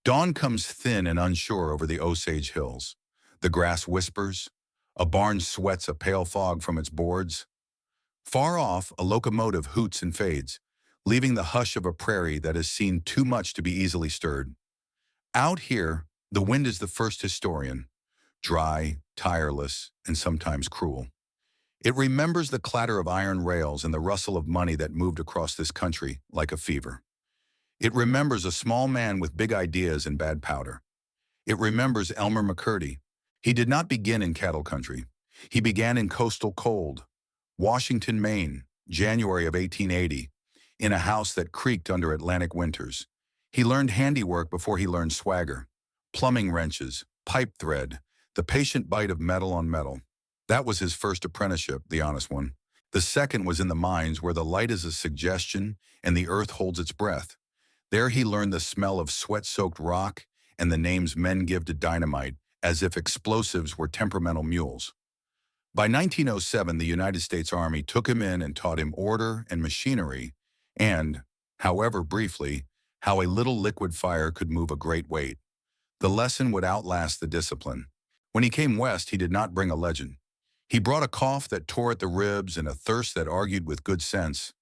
Dawn comes thin and unsure over the Osage Hills. The grass whispers. A barn sweats a pale fog from its boards. Far off, a locomotive hoots and fades, leaving the hush of a prairie that has seen too much to be easily stirred. Out here, the wind is the first historian, dry, tireless, and sometimes cruel. It remembers the clatter of iron rails and the rustle of money that moved across this country like a fever. It remembers a small man with big ideas and bad powder. It remembers Elmer McCurdy. He did not begin in cattle country. He began in coastal cold, Washington, Maine, January of 1880, in a house that creaked under Atlantic winters. He learned handiwork before he learned swagger. Plumbing wrenches, pipe thread, the patient bite of metal on metal. That was his first apprenticeship, the honest one. The second was in the mines where the light is a suggestion and the earth holds its breath. There he learned the smell of sweat-soaked rock and the names men give to dynamite, as if explosives were temperamental mules. By 1907, the United States Army took him in and taught him order and machinery and, however briefly, how a little liquid fire could move a great weight. The lesson would outlast the discipline. When he came west, he did not bring a legend. He brought a cough that tore at the ribs and a thirst that argued with good sense.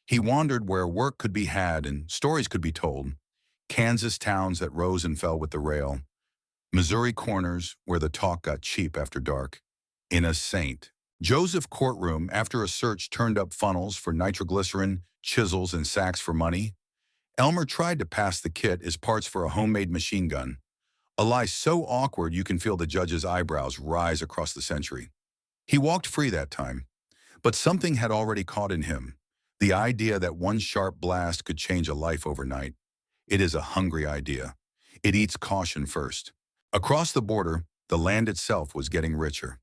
He wandered where work could be had and stories could be told. Kansas towns that rose and fell with the rail. Missouri corners where the talk got cheap after dark. In a saint. Joseph courtroom, after a search, turned up funnels for nitroglycerin, chisels, and sacks for money. Elmer tried to pass the kit as parts for a homemade machine gun. A lie so awkward you can feel the judge's eyebrows rise across the century. He walked free that time, but something had already caught in him. The idea that one sharp blast could change a life overnight. It is a hungry idea. It eats caution first. Across the border, the land itself was getting richer.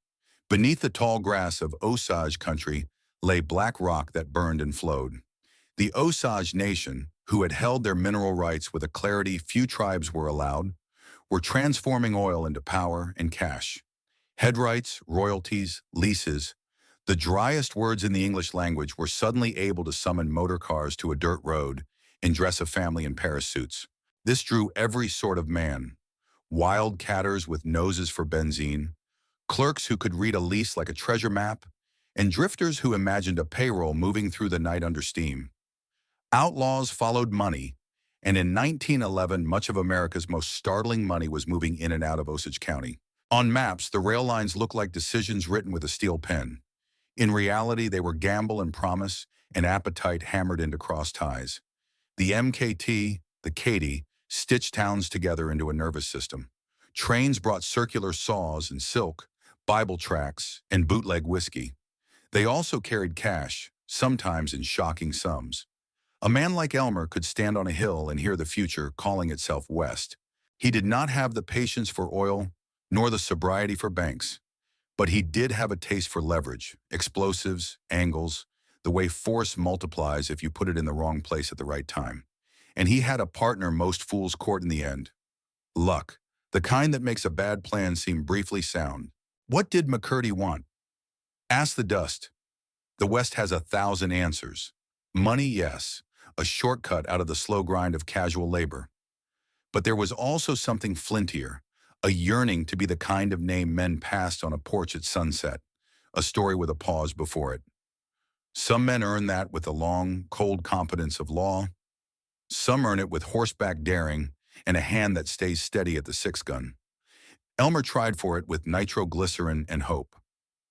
Beneath the tall grass of Osage country lay black rock that burned and flowed. The Osage Nation, who had held their mineral rights with a clarity few tribes were allowed, were transforming oil into power and cash. Head rights, royalties, leases, the driest words in the English language were suddenly able to summon motor cars to a dirt road and dress a family in Paris suits. This drew every sort of man. Wildcatters with noses for benzene, clerks who could read a lease like a treasure map, and drifters who imagined a payroll moving through the night under steam. Outlaws followed money, and in 1911 much of America's most startling money was moving in and out of Osage County. On maps, the rail lines looked like decisions written with a steel pen. In reality, they were gamble and promise and appetite hammered into cross ties. The MKT, the Katy, stitched towns together into a nervous system. Trains brought circular saws and silk, Bible tracts, and bootleg whiskey. They also carried cash, sometimes in shocking sums. A man like Elmer could stand on a hill and hear the future calling itself west. He did not have the patience for oil, nor the sobriety for banks. But he did have a taste for leverage, explosives, angles, the way force multiplies if you put it in the wrong place at the right time. And he had a partner most fools court in the end. Luck, the kind that makes a bad plan seem briefly sound. What did McCurdy want? Ask the dust. The West has 1,000 answers. Money, yes, a shortcut out of the slow grind of casual labor. But there was also something flintier, a yearning to be the kind of name men passed on a porch at sunset, a story with a pause before it. Some men earn that with the long, cold competence of law. Some earn it with horseback daring and a hand that stays steady at the six-gun. Elmer tried for it with nitroglycerin and hope.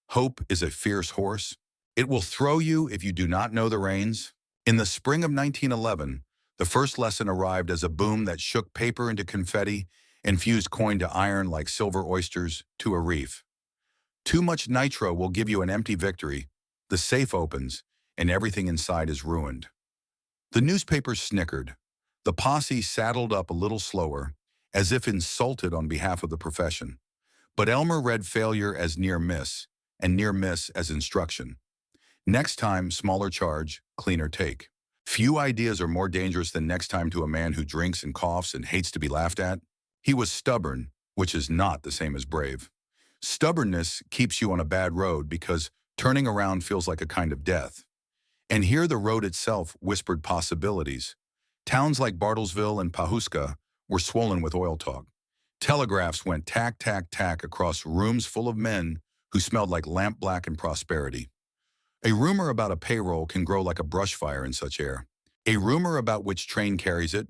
Hope is a fierce horse. It will throw you if you do not know the reins. In the spring of 1911, the first lesson arrived as a boom that shook paper into confetti and fused coin to iron like silver oysters to a reef. Too much nitro will give you an empty victory. The safe opens, and everything inside is ruined. The newspapers snickered. The posse saddled up a little slower, as if insulted on behalf of the profession. But Elmer read failure as near miss, and near miss as instruction. Next time, smaller charge, cleaner take. Few ideas are more dangerous than next time to a man who drinks and coughs and hates to be laughed at. He was stubborn, which is not the same as brave. Stubbornness keeps you on a bad road because turning around feels like a kind of death. And here the road itself whispered possibilities. Towns like Bartlesville and Pawhuska were swollen with oil talk. Telegraphs went tack, tack, tack across rooms full of men who smelled like lampblack and prosperity. A rumor about a payroll can grow like a brush fire in such air. A rumor about which train carries it,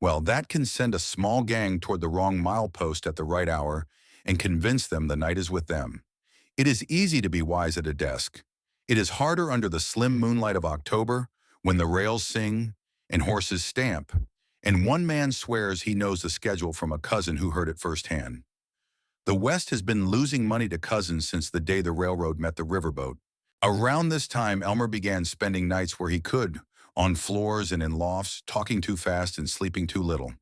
well, that can send a small gang toward the wrong milepost at the right hour and convince them the night is with them. It is easy to be wise at a desk. It is harder under the slim moonlight of October when the rails sing and horses stamp, and one man swears he knows the schedule from a cousin who heard it firsthand. The West has been losing money to cousins since the day the railroad met the riverboat. Around this time, Elmer began spending nights where he could, on floors and in lofts, talking too fast and sleeping too little.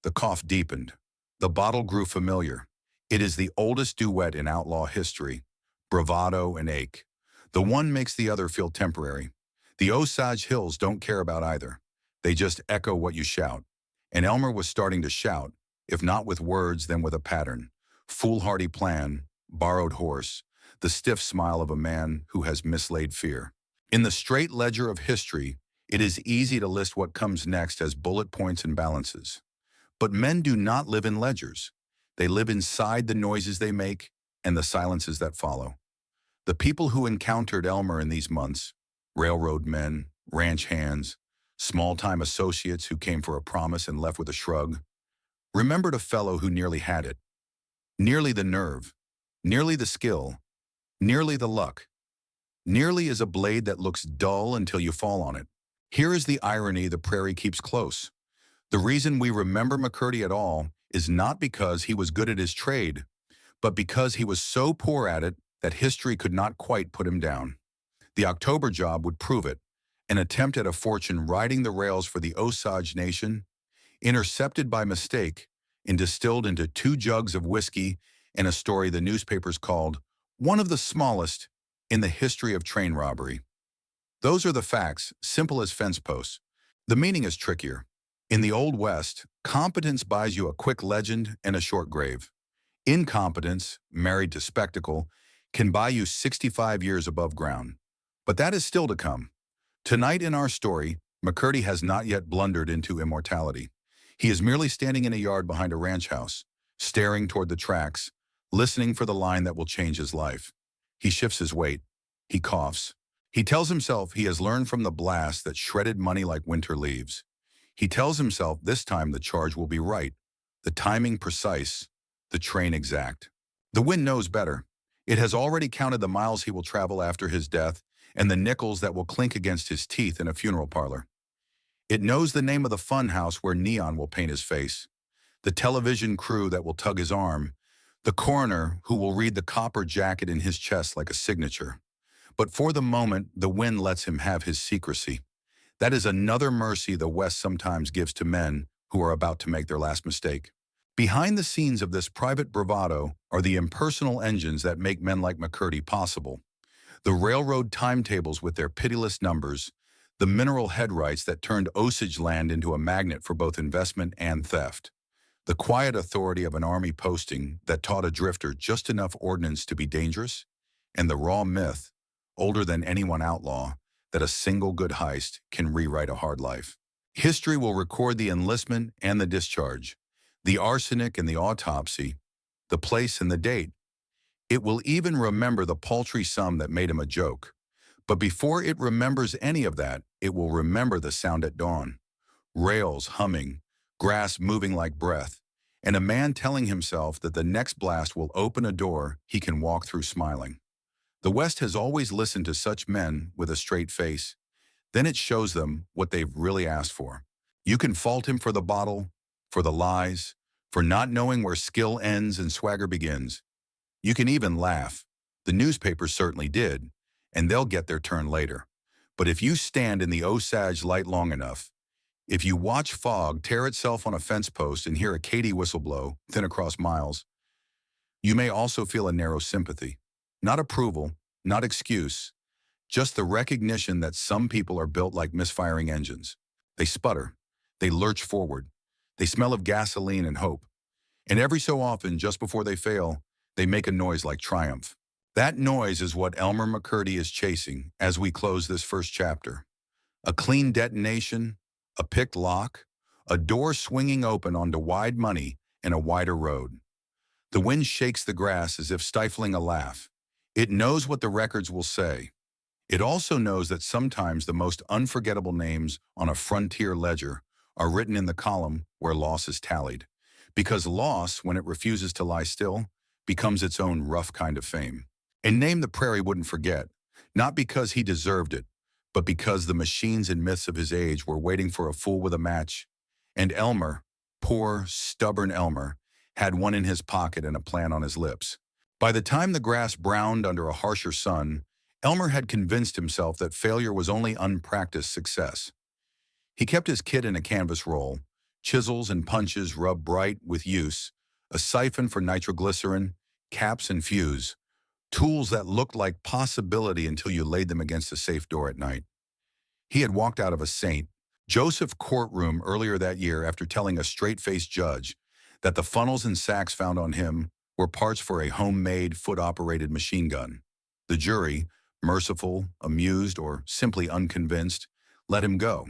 The cough deepened. The bottle grew familiar. It is the oldest duet in outlaw history, bravado and ache. The one makes the other feel temporary. The Osage Hills don't care about either. They just echo what you shout. And Elmer was starting to shout, if not with words, then with a pattern. Foolhardy plan, borrowed horse, the stiff smile of a man who has mislaid fear. In the straight ledger of history, it is easy to list what comes next as bullet points and balances. But men do not live in ledgers. They live inside the noises they make and the silences that follow. The people who encountered Elmer in these months, railroad men, ranch hands, small-time associates who came for a promise and left with a shrug, remembered a fellow who nearly had it. Nearly the nerve, nearly the skill, nearly the luck. Nearly is a blade that looks dull until you fall on it. Here is the irony the prairie keeps close. The reason we remember McCurdy at all is not because he was good at his trade, but because he was so poor at it that history could not quite put him down. The October job would prove it, an attempt at a fortune riding the rails for the Osage Nation, intercepted by mistake and distilled into 2 jugs of whiskey and a story the newspapers called one of the smallest in the history of train robbery. Those are the facts, simple as fence posts. The meaning is trickier. In the Old West, competence buys you a quick legend and a short grave. Incompetence, married to spectacle, can buy you 65 years above ground. But that is still to come. Tonight in our story, McCurdy has not yet blundered into immortality. He is merely standing in a yard behind a ranch house, staring toward the tracks, listening for the line that will change his life. He shifts his weight. He coughs. He tells himself he has learned from the blast that shredded money like winter leaves. He tells himself this time the charge will be right, the timing precise, the train exact. The wind knows better. It has already counted the miles he will travel after his death and the nickels that will clink against his teeth in a funeral parlor. It knows the name of the fun house where neon will paint his face, the television crew that will tug his arm, the coroner who will read the copper jacket in his chest like a signature. But for the moment, the wind lets him have his secrecy. That is another mercy the West sometimes gives to men who are about to make their last mistake. Behind the scenes of this private bravado are the impersonal engines that make men like McCurdy possible. The railroad timetables with their pitiless numbers, the mineral headrights that turned Osage land into a magnet for both investment and theft, the quiet authority of an army posting that taught a drifter just enough ordnance to be dangerous, and the raw myth, older than any one outlaw, that a single good heist can rewrite a hard life. History will record the enlistment and the discharge, the arsenic and the autopsy, the place and the date. It will even remember the paltry sum that made him a joke. But before it remembers any of that, it will remember the sound at dawn. Rails humming, grass moving like breath, and a man telling himself that the next blast will open a door he can walk through smiling. The West has always listened to such men with a straight face. Then it shows them what they've really asked for. You can fault him for the bottle, for the lies, for not knowing where skill ends and swagger begins. You can even laugh. The newspapers certainly did, and they'll get their turn later. But if you stand in the Osage light long enough, if you watch fog tear itself on a fence post and hear a Katy whistle blow thin across miles, you may also feel a narrow sympathy. Not approval, not excuse, just the recognition that some people are built like misfiring engines. They sputter, they lurch forward, they smell of gasoline and hope. And every so often, just before they fail, they make a noise like triumph. That noise is what Elmer McCurdy is chasing as we close this first chapter. A clean detonation, a picked lock, a door swinging open onto wide money and a wider road. The wind shakes the grass as if stifling a laugh. It knows what the records will say. It also knows that sometimes the most unforgettable names on a frontier ledger are written in the column where loss is tallied. Because loss, when it refuses to lie still, becomes its own rough kind of fame. A name the prairie wouldn't forget, not because he deserved it, but because the machines and myths of his age were waiting for a fool with a match. And Elmer, poor, stubborn Elmer, had one in his pocket and a plan on his lips. By the time the grass browned under a harsher sun, Elmer had convinced himself that failure was only unpracticed success. He kept his kit in a canvas roll, chisels and punches rubbed bright with use, a siphon for nitroglycerin, caps and fuse, tools that looked like possibility until you laid them against a safe door at night. He had walked out of a St. Joseph courtroom earlier that year after telling a straight-faced judge that the funnels and sacks found on him were parts for a homemade, foot-operated machine gun. The jury, merciful, amused, or simply unconvinced, let him go.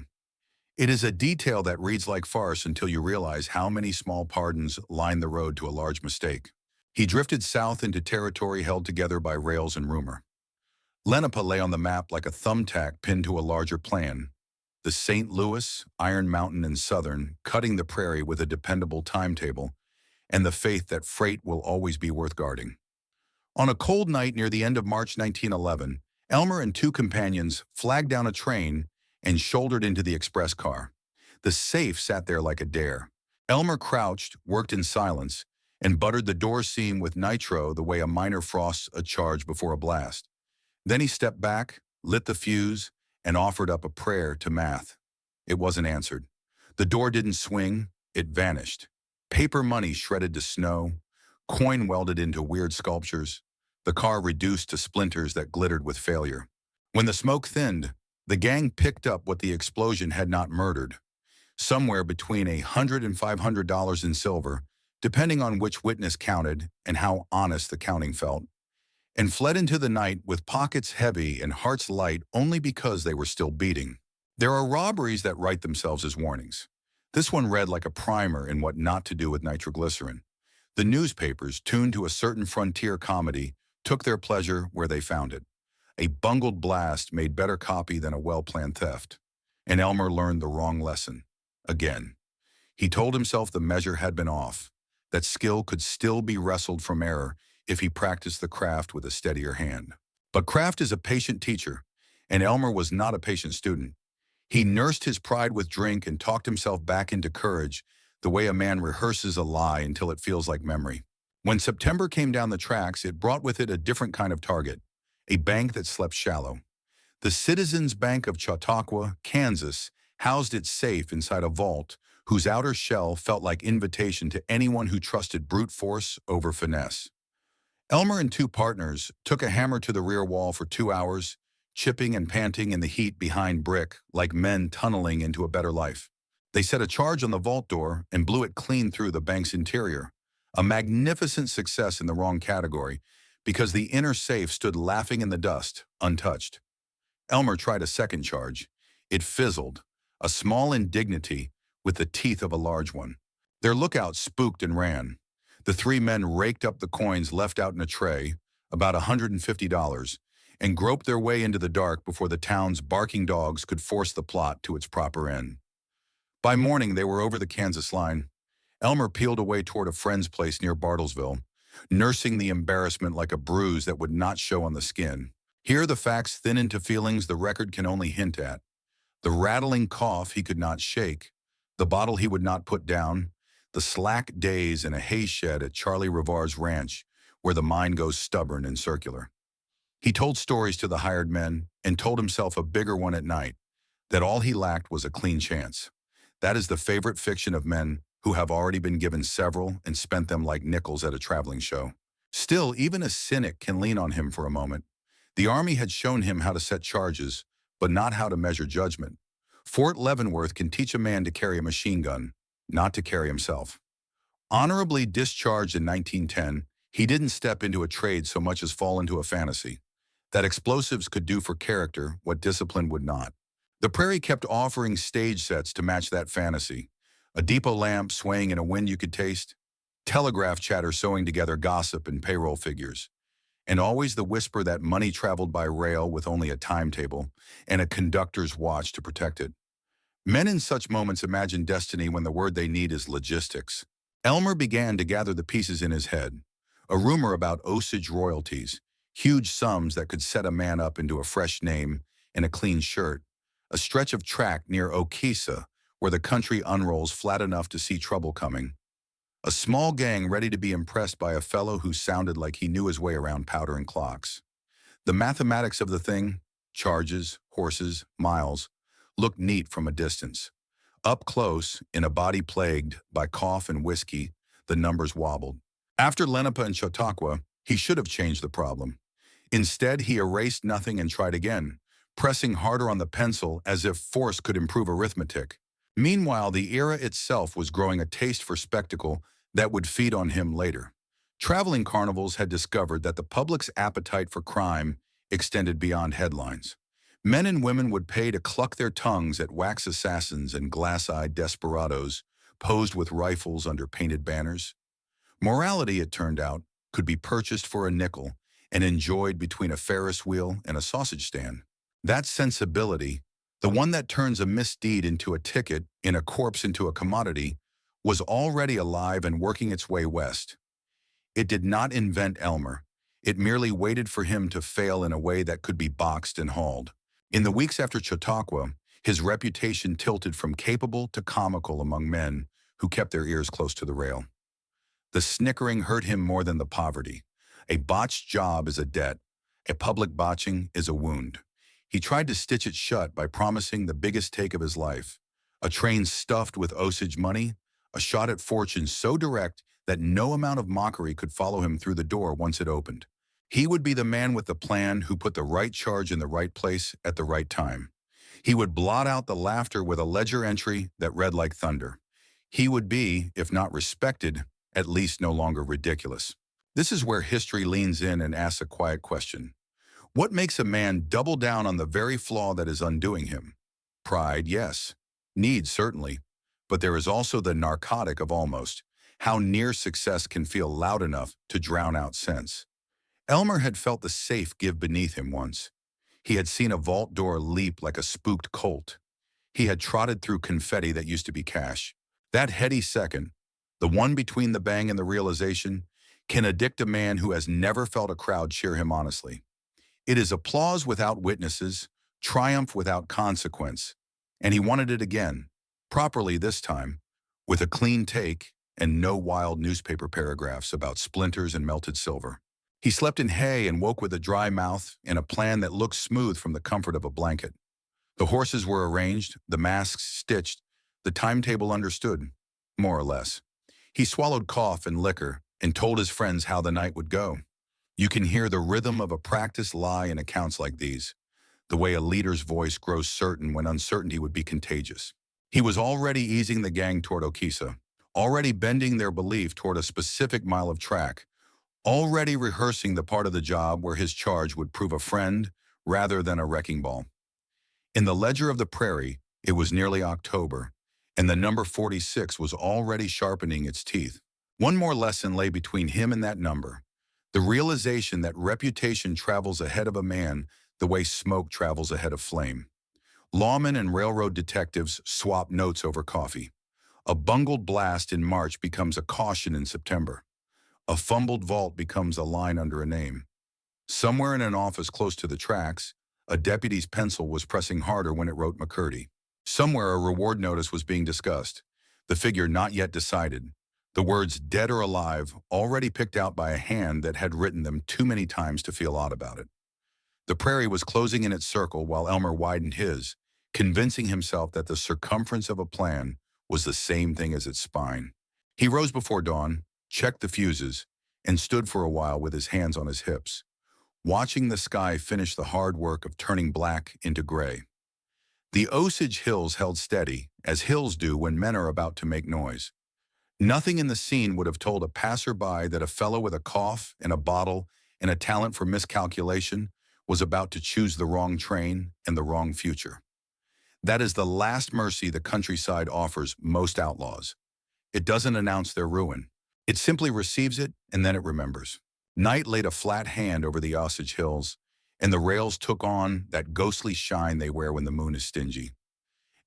It is a detail that reads like farce until you realize how many small pardons line the road to a large mistake. He drifted south into territory held together by rails and rumor. Lenapah lay on the map like a thumbtack pinned to a larger plan. The St. Louis, Iron Mountain, and Southern cutting the prairie with a dependable timetable and the faith that freight will always be worth guarding. On a cold night near the end of March 1911, Elmer and two companions flagged down a train and shouldered into the express car. The safe sat there like a dare. Elmer crouched, worked in silence, and buttered the door seam with nitro the way a miner frosts a charge before a blast. Then he stepped back, lit the fuse, and offered up a prayer to math. It wasn't answered. The door didn't swing, it vanished. Paper money shredded to snow, coin welded into weird sculptures, the car reduced to splinters that glittered with failure. When the smoke thinned, the gang picked up what the explosion had not murdered, somewhere between $100 and $500 in silver, depending on which witness counted and how honest the counting felt, and fled into the night with pockets heavy and hearts light only because they were still beating. There are robberies that write themselves as warnings. This one read like a primer in what not to do with nitroglycerin. The newspapers, tuned to a certain frontier comedy, took their pleasure where they found it. A bungled blast made better copy than a well-planned theft. And Elmer learned the wrong lesson. Again. He told himself the measure had been off, that skill could still be wrestled from error if he practiced the craft with a steadier hand. But craft is a patient teacher, and Elmer was not a patient student. He nursed his pride with drink and talked himself back into courage the way a man rehearses a lie until it feels like memory. When September came down the tracks, it brought with it a different kind of target, a bank that slept shallow. The Citizens Bank of Chautauqua, Kansas, housed its safe inside a vault whose outer shell felt like invitation to anyone who trusted brute force over finesse. Elmer and two partners took a hammer to the rear wall for 2 hours, chipping and panting in the heat behind brick like men tunneling into a better life. They set a charge on the vault door and blew it clean through the bank's interior, a magnificent success in the wrong category because the inner safe stood laughing in the dust, untouched. Elmer tried a second charge. It fizzled, a small indignity with the teeth of a large one. Their lookout spooked and ran. The three men raked up the coins left out in a tray, about $150, and groped their way into the dark before the town's barking dogs could force the plot to its proper end. By morning, they were over the Kansas line. Elmer peeled away toward a friend's place near Bartlesville, nursing the embarrassment like a bruise that would not show on the skin. Here the facts thin into feelings the record can only hint at. The rattling cough he could not shake, the bottle he would not put down, the slack days in a hay shed at Charlie Revard's ranch, where the mind goes stubborn and circular. He told stories to the hired men and told himself a bigger one at night, that all he lacked was a clean chance. That is the favorite fiction of men who have already been given several and spent them like nickels at a traveling show. Still, even a cynic can lean on him for a moment. The Army had shown him how to set charges, but not how to measure judgment. Fort Leavenworth can teach a man to carry a machine gun, not to carry himself. Honorably discharged in 1910, he didn't step into a trade so much as fall into a fantasy, that explosives could do for character what discipline would not. The prairie kept offering stage sets to match that fantasy, A depot lamp swaying in a wind you could taste, telegraph chatter sewing together gossip and payroll figures, and always the whisper that money traveled by rail with only a timetable and a conductor's watch to protect it. Men in such moments imagine destiny when the word they need is logistics. Elmer began to gather the pieces in his head. A rumor about Osage royalties, huge sums that could set a man up into a fresh name and a clean shirt. A stretch of track near Okesa where the country unrolls flat enough to see trouble coming. A small gang ready to be impressed by a fellow who sounded like he knew his way around powder and clocks. The mathematics of the thing, charges, horses, miles, looked neat from a distance. Up close, in a body plagued by cough and whiskey, the numbers wobbled. After Lenapah and Chautauqua, he should have changed the problem. Instead, he erased nothing and tried again, pressing harder on the pencil as if force could improve arithmetic. Meanwhile, the era itself was growing a taste for spectacle that would feed on him later. Traveling carnivals had discovered that the public's appetite for crime extended beyond headlines. Men and women would pay to cluck their tongues at wax assassins and glass-eyed desperados posed with rifles under painted banners. Morality, it turned out, could be purchased for a nickel and enjoyed between a Ferris wheel and a sausage stand. That sensibility, the one that turns a misdeed into a ticket and a corpse into a commodity, was already alive and working its way west. It did not invent Elmer. It merely waited for him to fail in a way that could be boxed and hauled. In the weeks after Chautauqua, his reputation tilted from capable to comical among men who kept their ears close to the rail. The snickering hurt him more than the poverty. A botched job is a debt. A public botching is a wound. He tried to stitch it shut by promising the biggest take of his life. A train stuffed with Osage money, a shot at fortune so direct that no amount of mockery could follow him through the door once it opened. He would be the man with the plan who put the right charge in the right place at the right time. He would blot out the laughter with a ledger entry that read like thunder. He would be, if not respected, at least no longer ridiculous. This is where history leans in and asks a quiet question. What makes a man double down on the very flaw that is undoing him? Pride, yes. Need, certainly. But there is also the narcotic of almost, how near success can feel loud enough to drown out sense. Elmer had felt the safe give beneath him once. He had seen a vault door leap like a spooked colt. He had trotted through confetti that used to be cash. That heady second, the one between the bang and the realization, can addict a man who has never felt a crowd cheer him honestly. It is applause without witnesses, triumph without consequence. And he wanted it again, properly this time, with a clean take and no wild newspaper paragraphs about splinters and melted silver. He slept in hay and woke with a dry mouth and a plan that looked smooth from the comfort of a blanket. The horses were arranged, the masks stitched, the timetable understood, more or less. He swallowed cough and liquor and told his friends how the night would go. You can hear the rhythm of a practiced lie in accounts like these, the way a leader's voice grows certain when uncertainty would be contagious. He was already easing the gang toward Okesa, already bending their belief toward a specific mile of track, already rehearsing the part of the job where his charge would prove a friend rather than a wrecking ball. In the ledger of the prairie, it was nearly October, and the number 46 was already sharpening its teeth. One more lesson lay between him and that number, the realization that reputation travels ahead of a man the way smoke travels ahead of flame. Lawmen and railroad detectives swap notes over coffee. A bungled blast in March becomes a caution in September. A fumbled vault becomes a line under a name. Somewhere in an office close to the tracks, a deputy's pencil was pressing harder when it wrote McCurdy. Somewhere a reward notice was being discussed, the figure not yet decided, the words dead or alive already picked out by a hand that had written them too many times to feel odd about it. The prairie was closing in its circle while Elmer widened his, convincing himself that the circumference of a plan was the same thing as its spine. He rose before dawn, checked the fuses, and stood for a while with his hands on his hips, watching the sky finish the hard work of turning black into gray. The Osage Hills held steady, as hills do when men are about to make noise. Nothing in the scene would have told a passerby that a fellow with a cough and a bottle and a talent for miscalculation was about to choose the wrong train and the wrong future. That is the last mercy the countryside offers most outlaws. It doesn't announce their ruin. It simply receives it, and then it remembers. Night laid a flat hand over the Osage Hills, and the rails took on that ghostly shine they wear when the moon is stingy.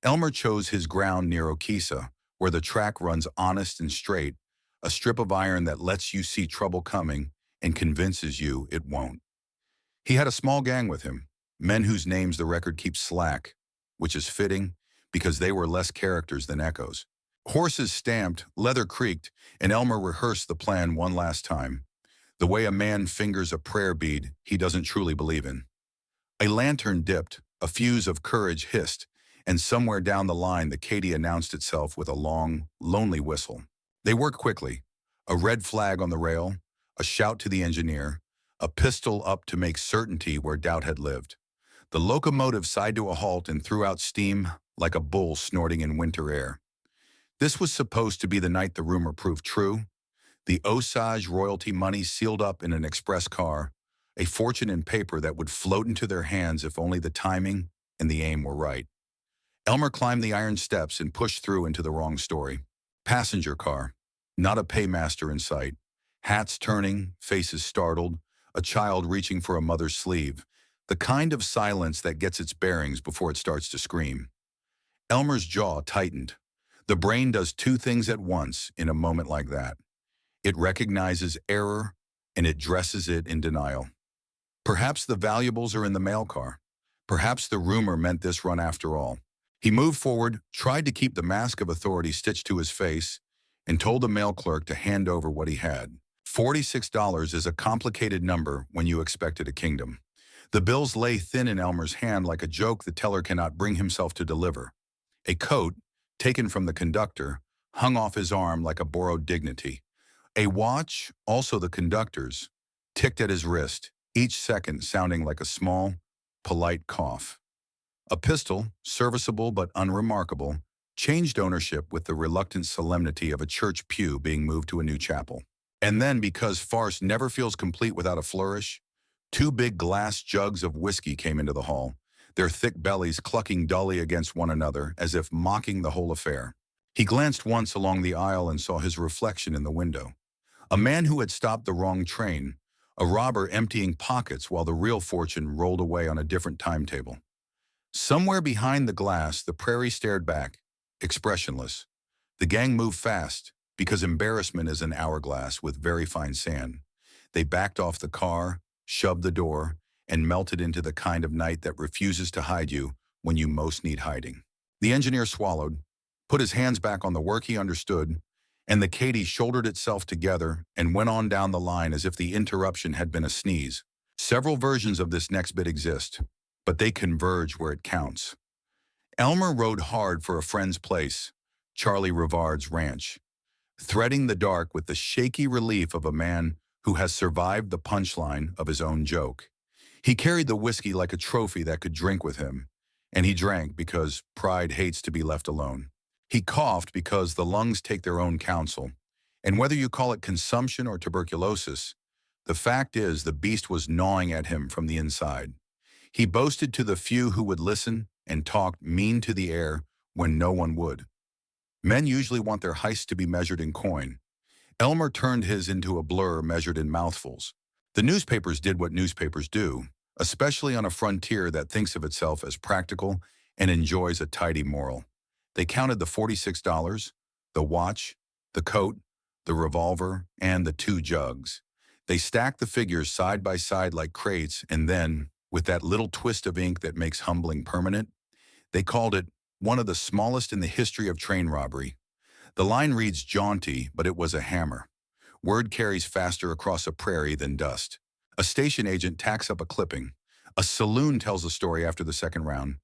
Elmer chose his ground near Okesa, where the track runs honest and straight, a strip of iron that lets you see trouble coming and convinces you it won't. He had a small gang with him, men whose names the record keeps slack, which is fitting because they were less characters than echoes. Horses stamped, leather creaked, and Elmer rehearsed the plan one last time, the way a man fingers a prayer bead he doesn't truly believe in. A lantern dipped, a fuse of courage hissed, and somewhere down the line the Katy announced itself with a long, lonely whistle. They worked quickly. A red flag on the rail, a shout to the engineer, a pistol up to make certainty where doubt had lived. The locomotive sighed to a halt and threw out steam like a bull snorting in winter air. This was supposed to be the night the rumor proved true. The Osage royalty money sealed up in an express car, a fortune in paper that would float into their hands if only the timing and the aim were right. Elmer climbed the iron steps and pushed through into the wrong story. Passenger car, not a paymaster in sight. Hats turning, faces startled, a child reaching for a mother's sleeve. The kind of silence that gets its bearings before it starts to scream. Elmer's jaw tightened. The brain does two things at once in a moment like that. It recognizes error, and it dresses it in denial. Perhaps the valuables are in the mail car. Perhaps the rumor meant this run after all. He moved forward, tried to keep the mask of authority stitched to his face, and told the mail clerk to hand over what he had. $46 is a complicated number when you expected a kingdom. The bills lay thin in Elmer's hand like a joke the teller cannot bring himself to deliver. A coat, taken from the conductor, hung off his arm like a borrowed dignity. A watch, also the conductor's, ticked at his wrist, each second sounding like a small, polite cough. A pistol, serviceable but unremarkable, changed ownership with the reluctant solemnity of a church pew being moved to a new chapel. And then, because farce never feels complete without a flourish, two big glass jugs of whiskey came into the hall, their thick bellies clucking dully against one another as if mocking the whole affair. He glanced once along the aisle and saw his reflection in the window. A man who had stopped the wrong train, a robber emptying pockets while the real fortune rolled away on a different timetable. Somewhere behind the glass, the prairie stared back, expressionless. The gang moved fast, because embarrassment is an hourglass with very fine sand. They backed off the car, shoved the door, and melted into the kind of night that refuses to hide you when you most need hiding. The engineer swallowed, put his hands back on the work he understood, and the Katy shouldered itself together and went on down the line as if the interruption had been a sneeze. Several versions of this next bit exist, but they converge where it counts. Elmer rode hard for a friend's place, Charlie Revard's ranch, threading the dark with the shaky relief of a man who has survived the punchline of his own joke. He carried the whiskey like a trophy that could drink with him, and he drank because pride hates to be left alone. He coughed because the lungs take their own counsel, and whether you call it consumption or tuberculosis, the fact is the beast was gnawing at him from the inside. He boasted to the few who would listen and talked mean to the air when no one would. Men usually want their heists to be measured in coin. Elmer turned his into a blur measured in mouthfuls. The newspapers did what newspapers do, especially on a frontier that thinks of itself as practical and enjoys a tidy moral. They counted the $46, the watch, the coat, the revolver, and the two jugs. They stacked the figures side by side like crates, and then, with that little twist of ink that makes humbling permanent, they called it one of the smallest in the history of train robbery. The line reads jaunty, but it was a hammer. Word carries faster across a prairie than dust. A station agent tacks up a clipping. A saloon tells a story after the second round.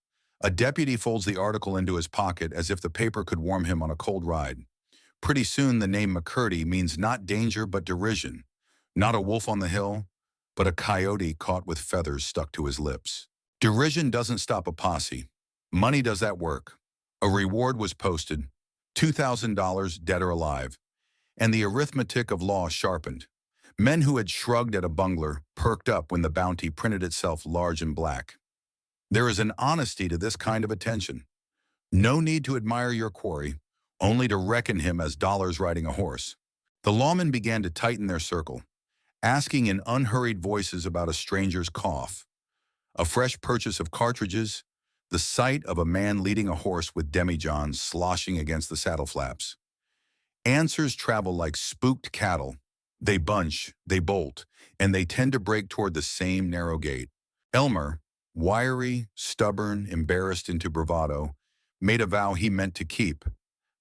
A deputy folds the article into his pocket as if the paper could warm him on a cold ride. Pretty soon the name McCurdy means not danger but derision. Not a wolf on the hill, but a coyote caught with feathers stuck to his lips. Derision doesn't stop a posse. Money does that work. A reward was posted, $2,000 dead or alive, and the arithmetic of law sharpened. Men who had shrugged at a bungler perked up when the bounty printed itself large and black. There is an honesty to this kind of attention. No need to admire your quarry, only to reckon him as dollars riding a horse. The lawmen began to tighten their circle, asking in unhurried voices about a stranger's cough, a fresh purchase of cartridges, the sight of a man leading a horse with demijohns sloshing against the saddle flaps. Answers travel like spooked cattle. They bunch, they bolt, and they tend to break toward the same narrow gate. Elmer, wiry, stubborn, embarrassed into bravado, made a vow he meant to keep.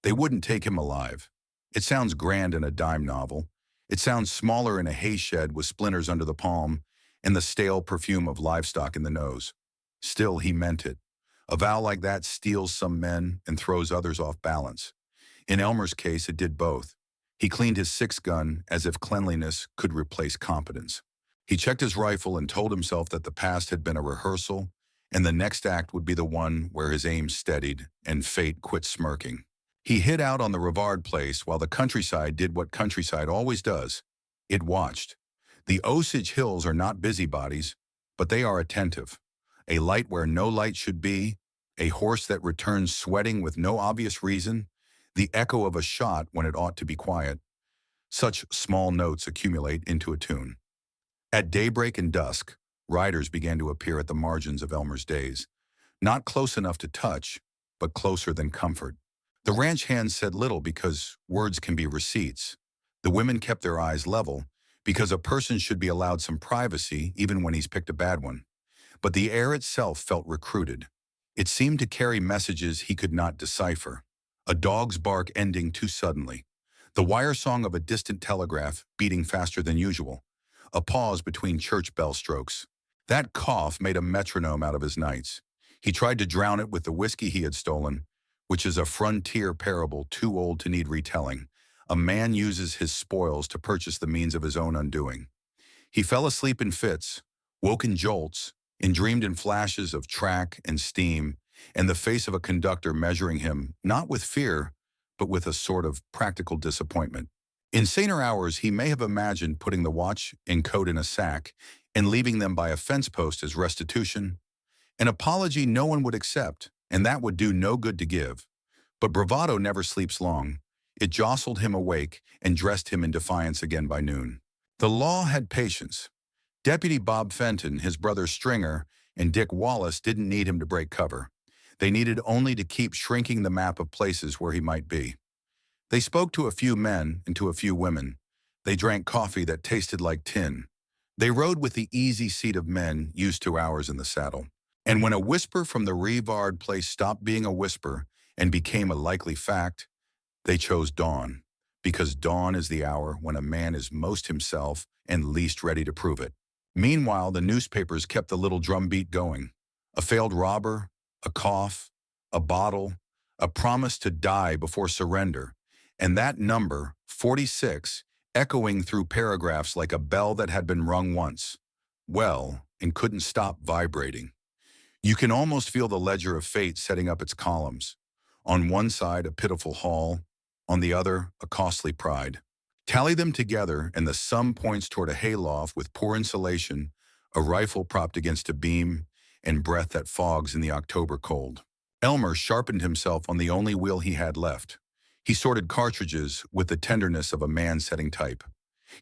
They wouldn't take him alive. It sounds grand in a dime novel. It sounds smaller in a hay shed with splinters under the palm and the stale perfume of livestock in the nose. Still, he meant it. A vow like that steals some men and throws others off balance. In Elmer's case, it did both. He cleaned his six-gun as if cleanliness could replace competence. He checked his rifle and told himself that the past had been a rehearsal, and the next act would be the one where his aim steadied and fate quit smirking. He hid out on the Revard place while the countryside did what countryside always does. It watched. The Osage Hills are not busybodies, but they are attentive. A light where no light should be, a horse that returns sweating with no obvious reason, the echo of a shot when it ought to be quiet. Such small notes accumulate into a tune. At daybreak and dusk, riders began to appear at the margins of Elmer's days, not close enough to touch, but closer than comfort. The ranch hands said little because words can be receipts. The women kept their eyes level because a person should be allowed some privacy even when he's picked a bad one. But the air itself felt recruited. It seemed to carry messages he could not decipher. A dog's bark ending too suddenly. The wire song of a distant telegraph beating faster than usual. A pause between church bell strokes. That cough made a metronome out of his nights. He tried to drown it with the whiskey he had stolen, which is a frontier parable too old to need retelling. A man uses his spoils to purchase the means of his own undoing. He fell asleep in fits, woke in jolts, and dreamed in flashes of track and steam, and the face of a conductor measuring him, not with fear, but with a sort of practical disappointment. In saner hours, he may have imagined putting the watch and coat in a sack and leaving them by a fence post as restitution, an apology no one would accept, and that would do no good to give. But bravado never sleeps long. It jostled him awake and dressed him in defiance again by noon. The law had patience. Deputy Bob Fenton, his brother Stringer, and Dick Wallace didn't need him to break cover. They needed only to keep shrinking the map of places where he might be. They spoke to a few men and to a few women. They drank coffee that tasted like tin. They rode with the easy seat of men used to hours in the saddle. And when a whisper from the Revard place stopped being a whisper and became a likely fact, they chose dawn, because dawn is the hour when a man is most himself and least ready to prove it. Meanwhile, the newspapers kept the little drumbeat going. A failed robber, a cough, a bottle, a promise to die before surrender, and that number, 46, echoing through paragraphs like a bell that had been rung once. Well, and couldn't stop vibrating. You can almost feel the ledger of fate setting up its columns. On one side, a pitiful haul. On the other, a costly pride. Tally them together, and the sum points toward a hayloft with poor insulation, a rifle propped against a beam, and breath that fogs in the October cold. Elmer sharpened himself on the only wheel he had left. He sorted cartridges with the tenderness of a man setting type.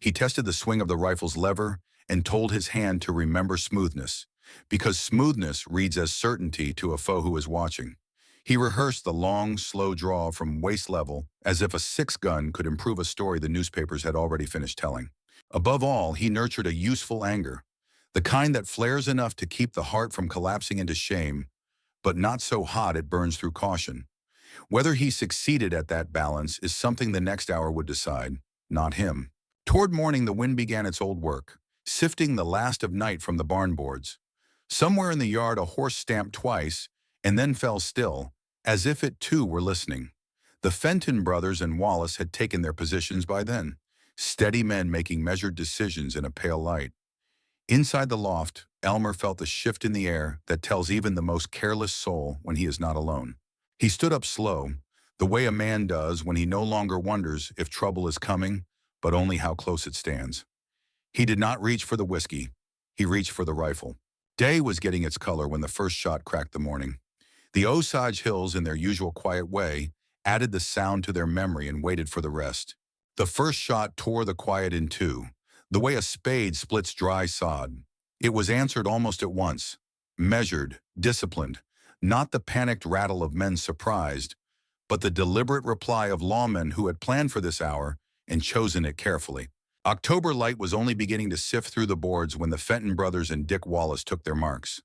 He tested the swing of the rifle's lever and told his hand to remember smoothness, because smoothness reads as certainty to a foe who is watching. He rehearsed the long, slow draw from waist level as if a six-gun could improve a story the newspapers had already finished telling. Above all, he nurtured a useful anger, the kind that flares enough to keep the heart from collapsing into shame, but not so hot it burns through caution. Whether he succeeded at that balance is something the next hour would decide, not him. Toward morning, the wind began its old work, sifting the last of night from the barn boards. Somewhere in the yard, a horse stamped twice and then fell still, as if it too were listening. The Fenton brothers and Wallace had taken their positions by then, steady men making measured decisions in a pale light. Inside the loft, Elmer felt the shift in the air that tells even the most careless soul when he is not alone. He stood up slow, the way a man does when he no longer wonders if trouble is coming, but only how close it stands. He did not reach for the whiskey. He reached for the rifle. Day was getting its color when the first shot cracked the morning. The Osage Hills, in their usual quiet way, added the sound to their memory and waited for the rest. The first shot tore the quiet in two, the way a spade splits dry sod. It was answered almost at once, measured, disciplined, not the panicked rattle of men surprised, but the deliberate reply of lawmen who had planned for this hour and chosen it carefully. October light was only beginning to sift through the boards when the Fenton brothers and Dick Wallace took their marks.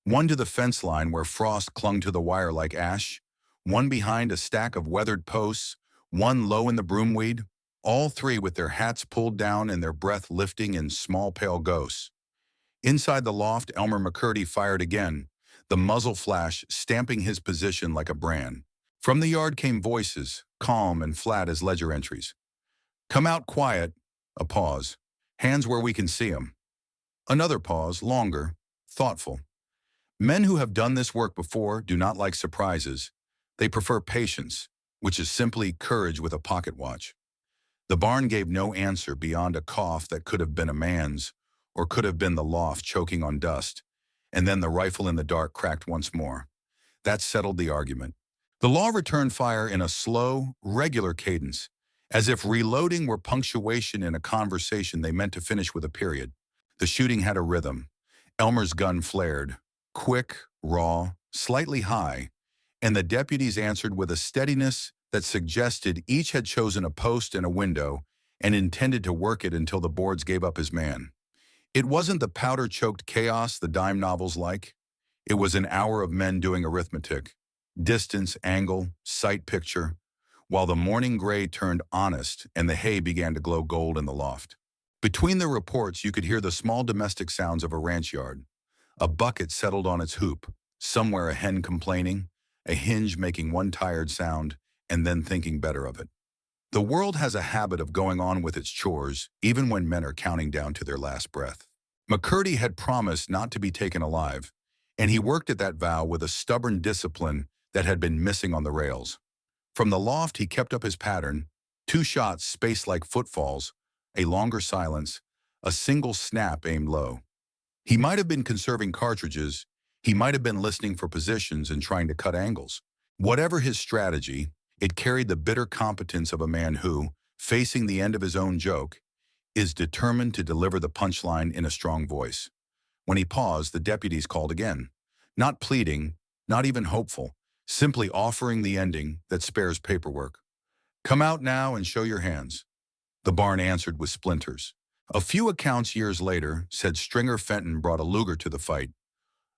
One to the fence line where frost clung to the wire like ash, one behind a stack of weathered posts, one low in the broomweed, all three with their hats pulled down and their breath lifting in small pale ghosts. Inside the loft, Elmer McCurdy fired again, the muzzle flash stamping his position like a brand. From the yard came voices, calm and flat as ledger entries. "Come out quiet." A pause. "Hands where we can see 'em." Another pause, longer, thoughtful. Men who have done this work before do not like surprises. They prefer patience, which is simply courage with a pocket watch. The barn gave no answer beyond a cough that could have been a man's, or could have been the loft choking on dust, and then the rifle in the dark cracked once more. That settled the argument. The law returned fire in a slow, regular cadence, as if reloading were punctuation in a conversation they meant to finish with a period. The shooting had a rhythm. Elmer's gun flared, quick, raw, slightly high, and the deputies answered with a steadiness that suggested each had chosen a post and a window and intended to work it until the boards gave up his man. It wasn't the powder-choked chaos the dime novels like. It was an hour of men doing arithmetic, distance, angle, sight picture, while the morning gray turned honest and the hay began to glow gold in the loft. Between the reports, you could hear the small domestic sounds of a ranch yard. A bucket settled on its hoop, somewhere a hen complaining, a hinge making one tired sound, and then thinking better of it. The world has a habit of going on with its chores, even when men are counting down to their last breath. McCurdy had promised not to be taken alive, and he worked at that vow with a stubborn discipline that had been missing on the rails. From the loft, he kept up his pattern, 2 shots spaced like footfalls, a longer silence, a single snap aimed low. He might have been conserving cartridges, he might have been listening for positions and trying to cut angles. Whatever his strategy, it carried the bitter competence of a man who, facing the end of his own joke, is determined to deliver the punchline in a strong voice. When he paused, the deputies called again, not pleading, not even hopeful, simply offering the ending that spares paperwork. "Come out now and show your hands." The barn answered with splinters. A few accounts years later said Stringer Fenton brought a Luger to the fight,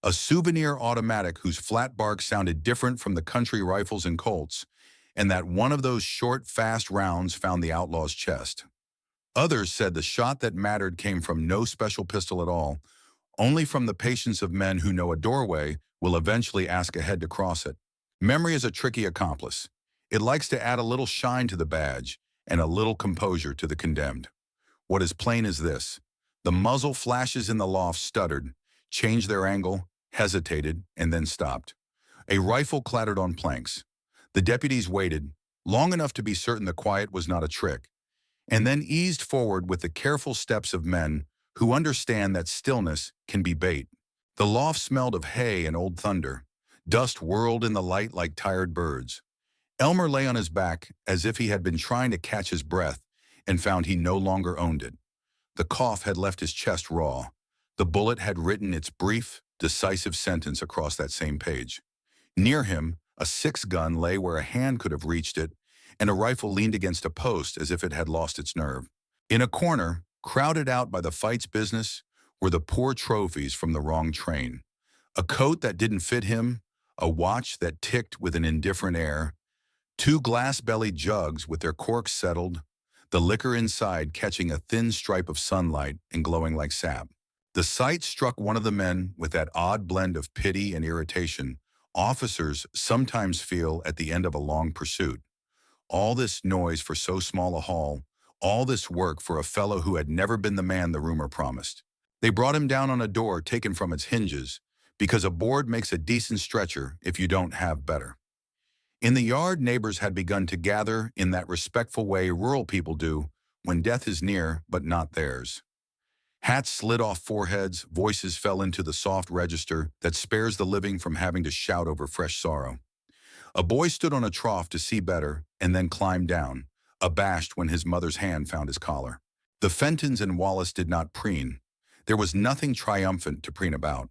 a souvenir automatic whose flat bark sounded different from the country rifles and Colts, and that one of those short, fast rounds found the outlaw's chest. Others said the shot that mattered came from no special pistol at all, only from the patience of men who know a doorway will eventually ask a head to cross it. Memory is a tricky accomplice. It likes to add a little shine to the badge and a little composure to the condemned. What is plain is this: the muzzle flashes in the loft stuttered, changed their angle, hesitated, and then stopped. A rifle clattered on planks. The deputies waited, long enough to be certain the quiet was not a trick, and then eased forward with the careful steps of men who understand that stillness can be bait. The loft smelled of hay and old thunder. Dust whirled in the light like tired birds. Elmer lay on his back as if he had been trying to catch his breath and found he no longer owned it. The cough had left his chest raw. The bullet had written its brief, decisive sentence across that same page. Near him, a 6-gun lay where a hand could have reached it, and a rifle leaned against a post as if it had lost its nerve. In a corner, crowded out by the fight's business, were the poor trophies from the wrong train. A coat that didn't fit him, a watch that ticked with an indifferent air, 2 glass-bellied jugs with their corks settled, the liquor inside catching a thin stripe of sunlight and glowing like sap. The sight struck one of the men with that odd blend of pity and irritation officers sometimes feel at the end of a long pursuit. All this noise for so small a haul, all this work for a fellow who had never been the man the rumor promised. They brought him down on a door taken from its hinges, because a board makes a decent stretcher if you don't have better. In the yard, neighbors had begun to gather in that respectful way rural people do when death is near but not theirs. Hats slid off foreheads, voices fell into the soft register that spares the living from having to shout over fresh sorrow. A boy stood on a trough to see better and then climbed down, abashed when his mother's hand found his collar. The Fentons and Wallace did not preen. There was nothing triumphant to preen about.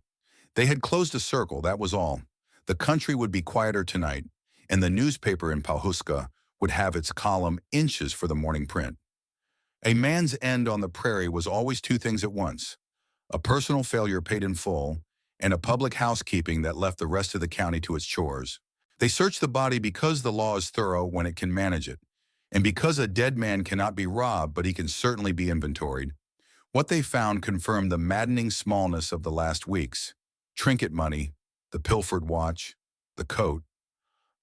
They had closed a circle, that was all. The country would be quieter tonight, and the newspaper in Pawhuska would have its column inches for the morning print. A man's end on the prairie was always two things at once: a personal failure paid in full, and a public housekeeping that left the rest of the county to its chores. They search the body because the law is thorough when it can manage it, and because a dead man cannot be robbed, but he can certainly be inventoried. What they found confirmed the maddening smallness of the last weeks. Trinket money, the pilfered watch, the coat.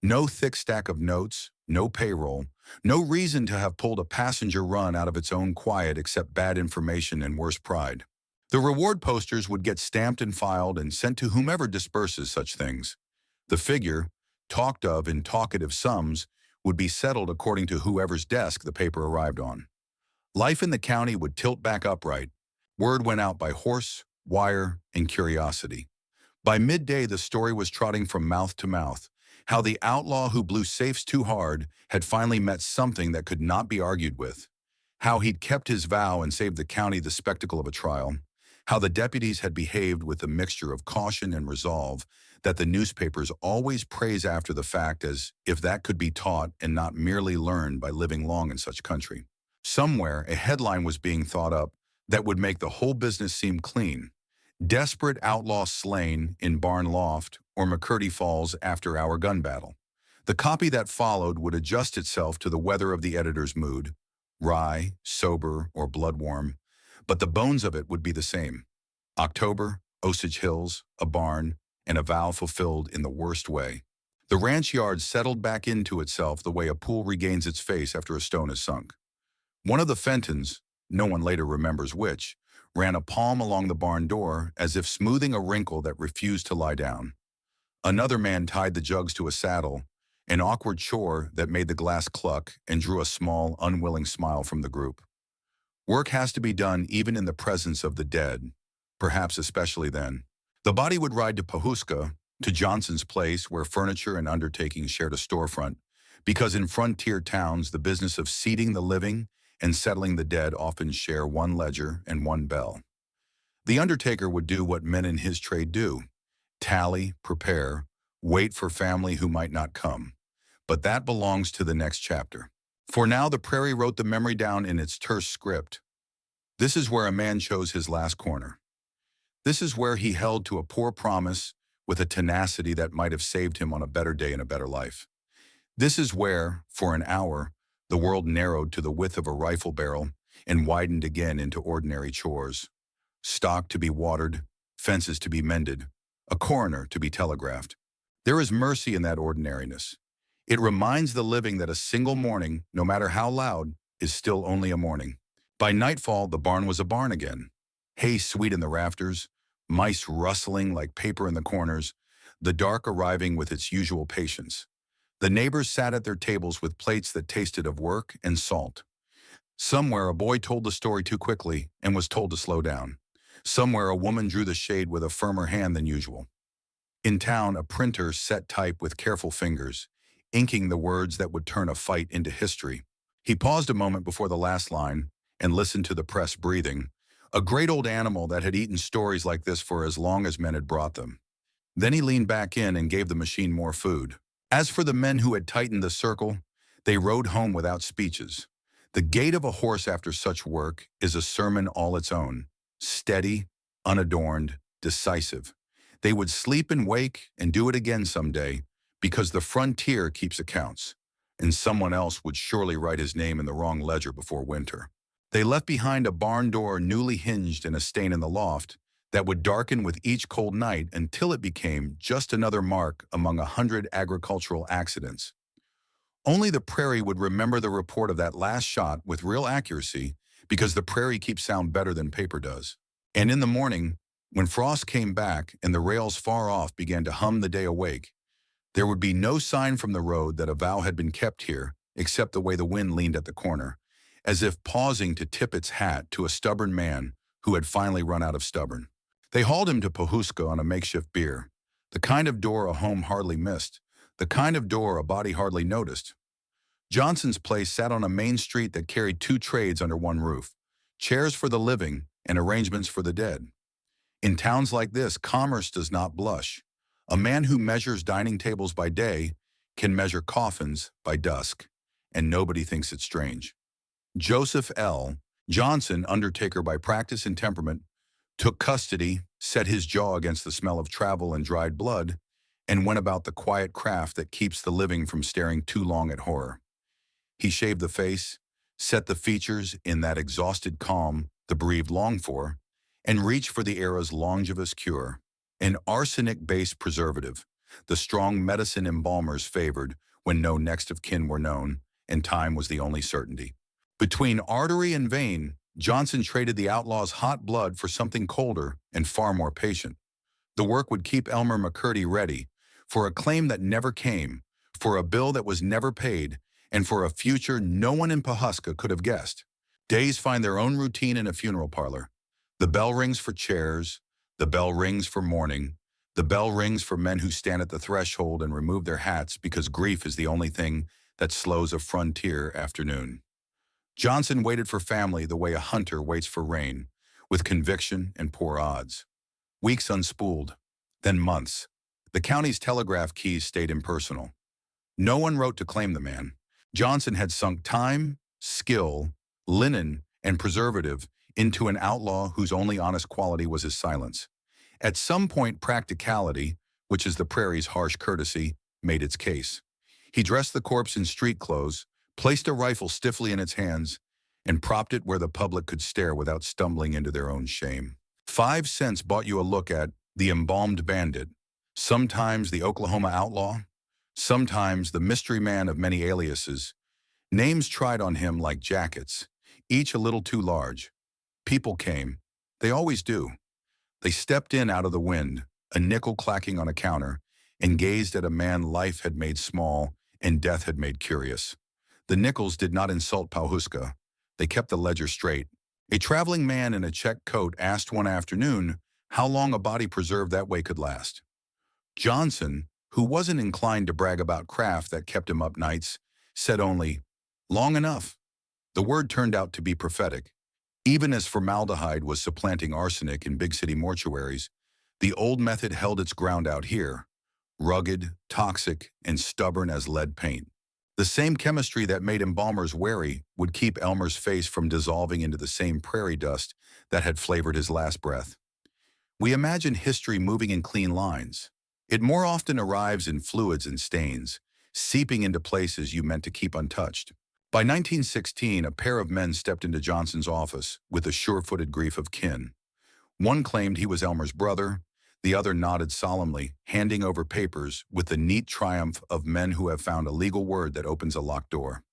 No thick stack of notes, no payroll, no reason to have pulled a passenger run out of its own quiet except bad information and worse pride. The reward posters would get stamped and filed and sent to whomever disperses such things. The figure, talked of in talkative sums, would be settled according to whoever's desk the paper arrived on. Life in the county would tilt back upright. Word went out by horse, wire, and curiosity. By midday, the story was trotting from mouth to mouth, how the outlaw who blew safes too hard had finally met something that could not be argued with, how he'd kept his vow and saved the county the spectacle of a trial, how the deputies had behaved with a mixture of caution and resolve that the newspapers always praise after the fact, as if that could be taught and not merely learned by living long in such country. Somewhere, a headline was being thought up that would make the whole business seem clean. Desperate outlaw slain in barn loft, or McCurdy falls after our gun battle. The copy that followed would adjust itself to the weather of the editor's mood, wry, sober, or blood-warm, but the bones of it would be the same. October, Osage Hills, a barn, and a vow fulfilled in the worst way. The ranch yard settled back into itself the way a pool regains its face after a stone is sunk. One of the Fentons, no one later remembers which, ran a palm along the barn door as if smoothing a wrinkle that refused to lie down. Another man tied the jugs to a saddle, an awkward chore that made the glass cluck and drew a small, unwilling smile from the group. Work has to be done even in the presence of the dead, perhaps especially then. The body would ride to Pawhuska, to Johnson's place where furniture and undertakings shared a storefront, because in frontier towns the business of seating the living and settling the dead often share one ledger and one bell. The undertaker would do what men in his trade do: tally, prepare, wait for family who might not come. But that belongs to the next chapter. For now the prairie wrote the memory down in its terse script. This is where a man chose his last corner. This is where he held to a poor promise with a tenacity that might have saved him on a better day and a better life. This is where, for an hour, the world narrowed to the width of a rifle barrel and widened again into ordinary chores. Stock to be watered, fences to be mended, a coroner to be telegraphed. There is mercy in that ordinariness. It reminds the living that a single morning, no matter how loud, is still only a morning. By nightfall, the barn was a barn again. Hay sweet in the rafters, mice rustling like paper in the corners, the dark arriving with its usual patience. The neighbors sat at their tables with plates that tasted of work and salt. Somewhere a boy told the story too quickly and was told to slow down. Somewhere a woman drew the shade with a firmer hand than usual. In town, a printer set type with careful fingers, inking the words that would turn a fight into history. He paused a moment before the last line and listened to the press breathing, a great old animal that had eaten stories like this for as long as men had brought them. Then he leaned back in and gave the machine more food. As for the men who had tightened the circle, they rode home without speeches. The gait of a horse after such work is a sermon all its own, steady, unadorned, decisive. They would sleep and wake and do it again someday, because the frontier keeps accounts, and someone else would surely write his name in the wrong ledger before winter. They left behind a barn door newly hinged and a stain in the loft that would darken with each cold night until it became just another mark among 100 agricultural accidents. Only the prairie would remember the report of that last shot with real accuracy, because the prairie keeps sound better than paper does. And in the morning, when frost came back and the rails far off began to hum the day awake, there would be no sign from the road that a vow had been kept here, except the way the wind leaned at the corner, as if pausing to tip its hat to a stubborn man who had finally run out of stubborn. They hauled him to Pawhuska on a makeshift bier, the kind of door a home hardly missed, the kind of door a body hardly noticed. Johnson's place sat on a main street that carried two trades under one roof, chairs for the living and arrangements for the dead. In towns like this, commerce does not blush. A man who measures dining tables by day can measure coffins by dusk, and nobody thinks it strange. Joseph L. Johnson, undertaker by practice and temperament, took custody, set his jaw against the smell of travel and dried blood, and went about the quiet craft that keeps the living from staring too long at horror. He shaved the face, set the features in that exhausted calm the bereaved long for, and reached for the era's longevous cure, an arsenic-based preservative, the strong medicine embalmers favored when no next of kin were known, and time was the only certainty. Between artery and vein, Johnson traded the outlaw's hot blood for something colder and far more patient. The work would keep Elmer McCurdy ready for a claim that never came, for a bill that was never paid, and for a future no one in Pawhuska could have guessed. Days find their own routine in a funeral parlor. The bell rings for chairs, the bell rings for mourning, the bell rings for men who stand at the threshold and remove their hats because grief is the only thing that slows a frontier afternoon. Johnson waited for family the way a hunter waits for rain, with conviction and poor odds. Weeks unspooled, then months. The county's telegraph keys stayed impersonal. No one wrote to claim the man. Johnson had sunk time, skill, linen, and preservative into an outlaw whose only honest quality was his silence. At some point, practicality, which is the prairie's harsh courtesy, made its case. He dressed the corpse in street clothes, placed a rifle stiffly in its hands, and propped it where the public could stare without stumbling into their own shame. 5 cents bought you a look at the Embalmed Bandit, sometimes the Oklahoma Outlaw, sometimes the mystery man of many aliases. Names tried on him like jackets, each a little too large. People came. They always do. They stepped in out of the wind, a nickel clacking on a counter, and gazed at a man life had made small and death had made curious. The nickels did not insult Pawhuska. They kept the ledger straight. A traveling man in a check coat asked one afternoon how long a body preserved that way could last. Johnson, who wasn't inclined to brag about craft that kept him up nights, said only, "Long enough." The word turned out to be prophetic. Even as formaldehyde was supplanting arsenic in big city mortuaries, the old method held its ground out here, rugged, toxic, and stubborn as lead paint. The same chemistry that made embalmers wary would keep Elmer's face from dissolving into the same prairie dust that had flavored his last breath. We imagine history moving in clean lines. It more often arrives in fluids and stains, seeping into places you meant to keep untouched. By 1916, a pair of men stepped into Johnson's office with the sure-footed grief of kin. One claimed he was Elmer's brother, the other nodded solemnly, handing over papers with the neat triumph of men who have found a legal word that opens a locked door.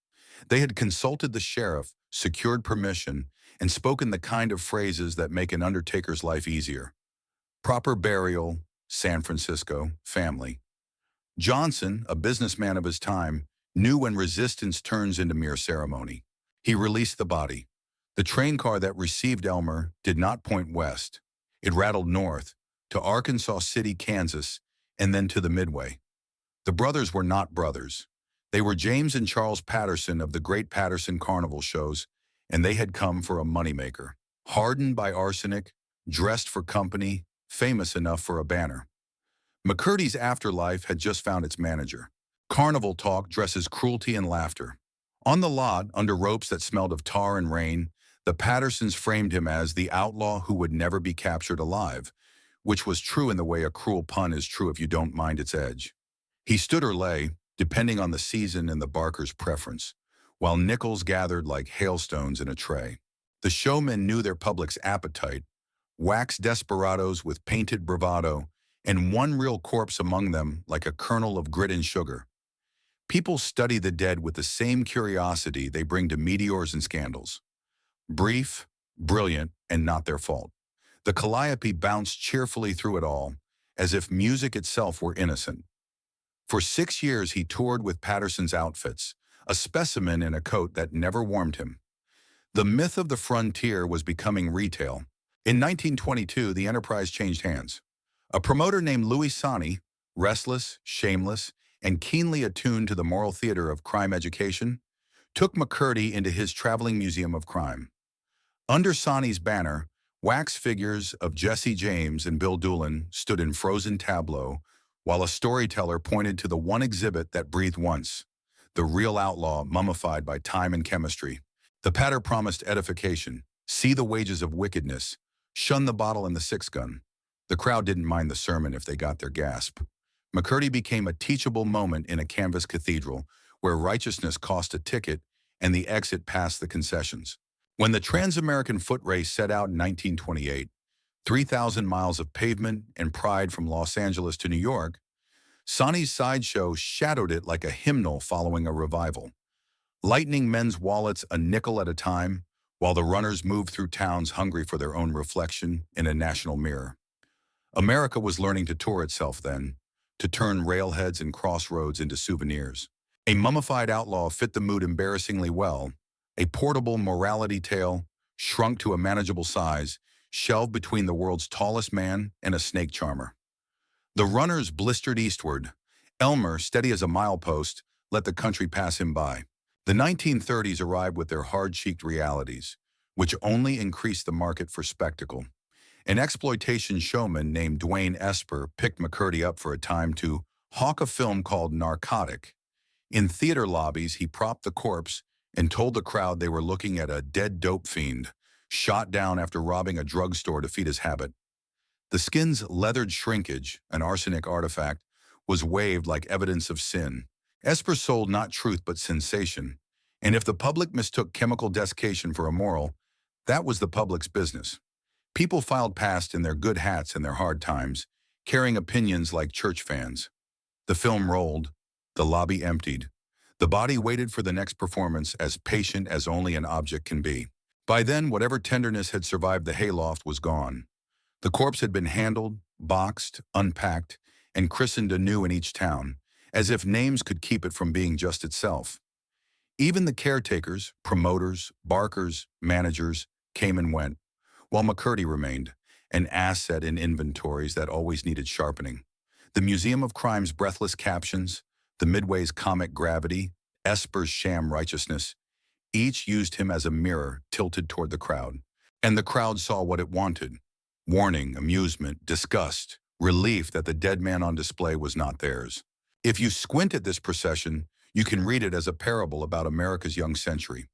They had consulted the sheriff, secured permission, and spoken the kind of phrases that make an undertaker's life easier. Proper burial, San Francisco, family. Johnson, a businessman of his time, knew when resistance turns into mere ceremony. He released the body. The train car that received Elmer did not point west. It rattled north, to Arkansas City, Kansas, and then to the Midway. The brothers were not brothers. They were James and Charles Patterson of the great Patterson Carnival shows, and they had come for a moneymaker. Hardened by arsenic, dressed for company, famous enough for a banner. McCurdy's afterlife had just found its manager. Carnival talk dresses cruelty and laughter. On the lot, under ropes that smelled of tar and rain, the Pattersons framed him as the outlaw who would never be captured alive, which was true in the way a cruel pun is true if you don't mind its edge. He stood or lay, depending on the season and the barker's preference, while nickels gathered like hailstones in a tray. The showmen knew their public's appetite, wax desperados with painted bravado, and one real corpse among them like a kernel of grit and sugar. People study the dead with the same curiosity they bring to meteors and scandals. Brief, brilliant, and not their fault. The calliope bounced cheerfully through it all, as if music itself were innocent. For 6 years he toured with Patterson's outfits, a specimen in a coat that never warmed him. The myth of the frontier was becoming retail. In 1922, the enterprise changed hands. A promoter named Louis Sani, restless, shameless, and keenly attuned to the moral theater of crime education, took McCurdy into his traveling museum of crime. Under Sani's banner, wax figures of Jesse James and Bill Doolin stood in frozen tableau, while a storyteller pointed to the one exhibit that breathed once, the real outlaw mummified by time and chemistry. The patter promised edification, see the wages of wickedness, shun the bottle and the six-gun. The crowd didn't mind the sermon if they got their gasp. McCurdy became a teachable moment in a canvas cathedral where righteousness cost a ticket and the exit past the concessions. When the Trans-American Foot Race set out in 1928, 3,000 miles of pavement and pride from Los Angeles to New York, Sani's sideshow shadowed it like a hymnal following a revival, lightening men's wallets a nickel at a time, while the runners moved through towns hungry for their own reflection in a national mirror. America was learning to tour itself then, to turn railheads and crossroads into souvenirs. A mummified outlaw fit the mood embarrassingly well, a portable morality tale, shrunk to a manageable size, shelved between the world's tallest man and a snake charmer. The runners blistered eastward. Elmer, steady as a milepost, let the country pass him by. The 1930s arrived with their hard-cheeked realities, which only increased the market for spectacle. An exploitation showman named Dwayne Esper picked McCurdy up for a time to hawk a film called Narcotic. In theater lobbies, he propped the corpse and told the crowd they were looking at a dead dope fiend, shot down after robbing a drugstore to feed his habit. The skin's leathered shrinkage, an arsenic artifact, was waved like evidence of sin. Esper sold not truth but sensation, and if the public mistook chemical desiccation for immoral, that was the public's business. People filed past in their good hats and their hard times, carrying opinions like church fans. The film rolled, the lobby emptied. The body waited for the next performance as patient as only an object can be. By then, whatever tenderness had survived the hayloft was gone. The corpse had been handled, boxed, unpacked, and christened anew in each town, as if names could keep it from being just itself. Even the caretakers, promoters, barkers, managers came and went, while McCurdy remained, an asset in inventories that always needed sharpening. The Museum of Crime's breathless captions, the Midway's comic gravity, Esper's sham righteousness, each used him as a mirror tilted toward the crowd. And the crowd saw what it wanted: warning, amusement, disgust, relief that the dead man on display was not theirs. If you squint at this procession, you can read it as a parable about America's young century.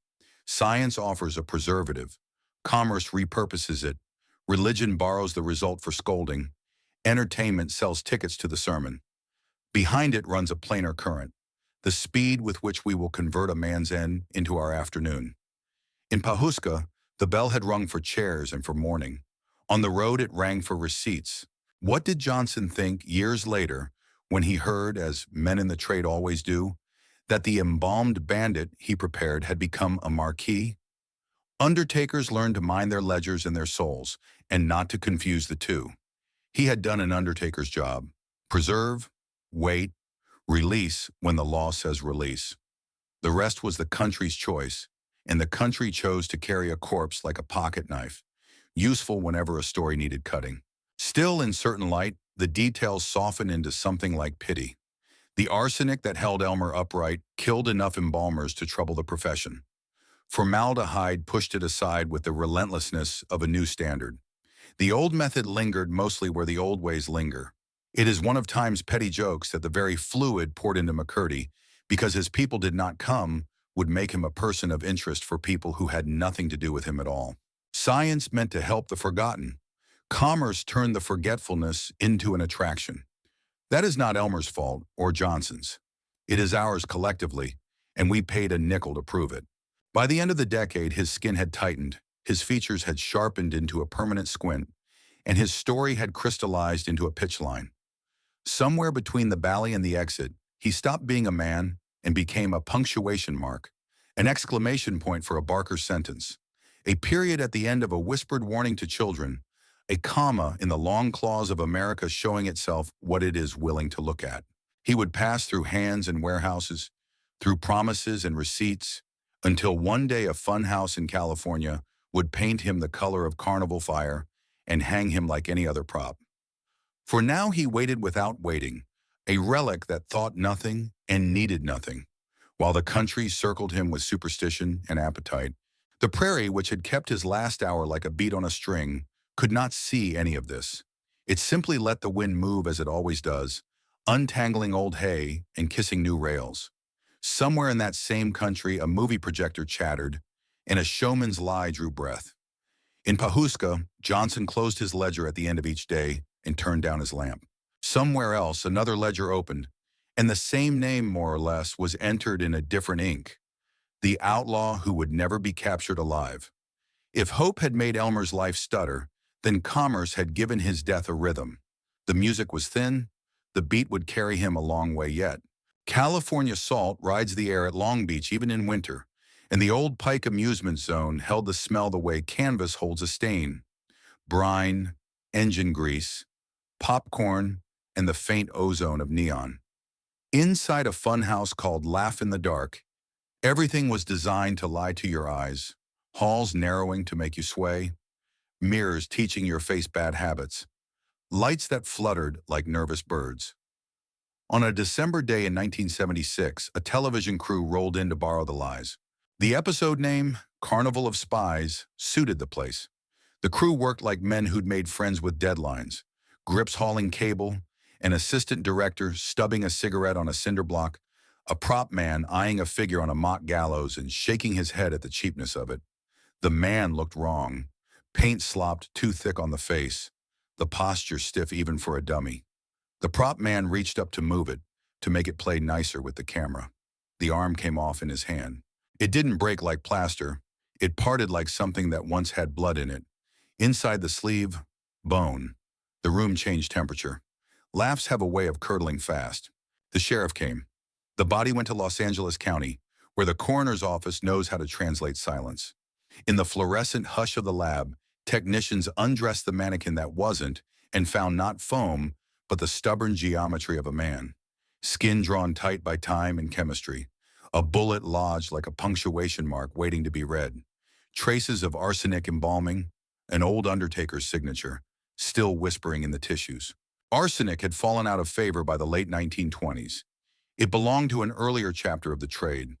Science offers a preservative. Commerce repurposes it. Religion borrows the result for scolding. Entertainment sells tickets to the sermon. Behind it runs a planar current, the speed with which we will convert a man's end into our afternoon. In Pawhuska, the bell had rung for chairs and for mourning. On the road, it rang for receipts. What did Johnson think years later when he heard, as men in the trade always do, that the Embalmed Bandit he prepared had become a marquee? Undertakers learned to mind their ledgers and their souls, and not to confuse the two. He had done an undertaker's job: preserve, wait, release when the law says release. The rest was the country's choice, and the country chose to carry a corpse like a pocket knife, useful whenever a story needed cutting. Still, in certain light, the details softened into something like pity. The arsenic that held Elmer upright killed enough embalmers to trouble the profession. Formaldehyde pushed it aside with the relentlessness of a new standard. The old method lingered mostly where the old ways linger. It is one of time's petty jokes that the very fluid poured into McCurdy, because his people did not come, would make him a person of interest for people who had nothing to do with him at all. Science meant to help the forgotten. Commerce turned the forgetfulness into an attraction. That is not Elmer's fault or Johnson's. It is ours collectively, and we paid a nickel to prove it. By the end of the decade, his skin had tightened, his features had sharpened into a permanent squint, and his story had crystallized into a pitch line. Somewhere between the valley and the exit, he stopped being a man and became a punctuation mark, an exclamation point for a Barker sentence, a period at the end of a whispered warning to children, a comma in the long clause of America showing itself what it is willing to look at. He would pass through hands and warehouses, through promises and receipts, until one day a fun house in California would paint him the color of carnival fire and hang him like any other prop. For now he waited without waiting, a relic that thought nothing and needed nothing. While the country circled him with superstition and appetite, the prairie, which had kept his last hour like a bead on a string, could not see any of this. It simply let the wind move as it always does, untangling old hay and kissing new rails. Somewhere in that same country, a movie projector chattered, and a showman's lie drew breath. In Pawhuska, Johnson closed his ledger at the end of each day and turned down his lamp. Somewhere else, another ledger opened, and the same name, more or less, was entered in a different ink. The outlaw who would never be captured alive. If hope had made Elmer's life stutter, then commerce had given his death a rhythm. The music was thin, the beat would carry him a long way yet. California salt rides the air at Long Beach even in winter, and the old Pike amusement zone held the smell the way canvas holds a stain. Brine, engine grease, popcorn, and the faint ozone of neon. Inside a funhouse called Laugh in the Dark, everything was designed to lie to your eyes, halls narrowing to make you sway, mirrors teaching your face bad habits, lights that fluttered like nervous birds. On a December day in 1976, a television crew rolled in to borrow the lies. The episode name, Carnival of Spies, suited the place. The crew worked like men who'd made friends with deadlines, grips hauling cable, an assistant director stubbing a cigarette on a cinder block, a prop man eyeing a figure on a mock gallows and shaking his head at the cheapness of it. The man looked wrong. Paint slopped too thick on the face, the posture stiff even for a dummy. The prop man reached up to move it, to make it play nicer with the camera. The arm came off in his hand. It didn't break like plaster. It parted like something that once had blood in it. Inside the sleeve, bone. The room changed temperature. Laughs have a way of curdling fast. The sheriff came. The body went to Los Angeles County, where the coroner's office knows how to translate silence. In the fluorescent hush of the lab, technicians undressed the mannequin that wasn't and found not foam, but the stubborn geometry of a man. Skin drawn tight by time and chemistry. A bullet lodged like a punctuation mark waiting to be read. Traces of arsenic embalming, an old undertaker's signature, still whispering in the tissues. Arsenic had fallen out of favor by the late 1920s. It belonged to an earlier chapter of the trade.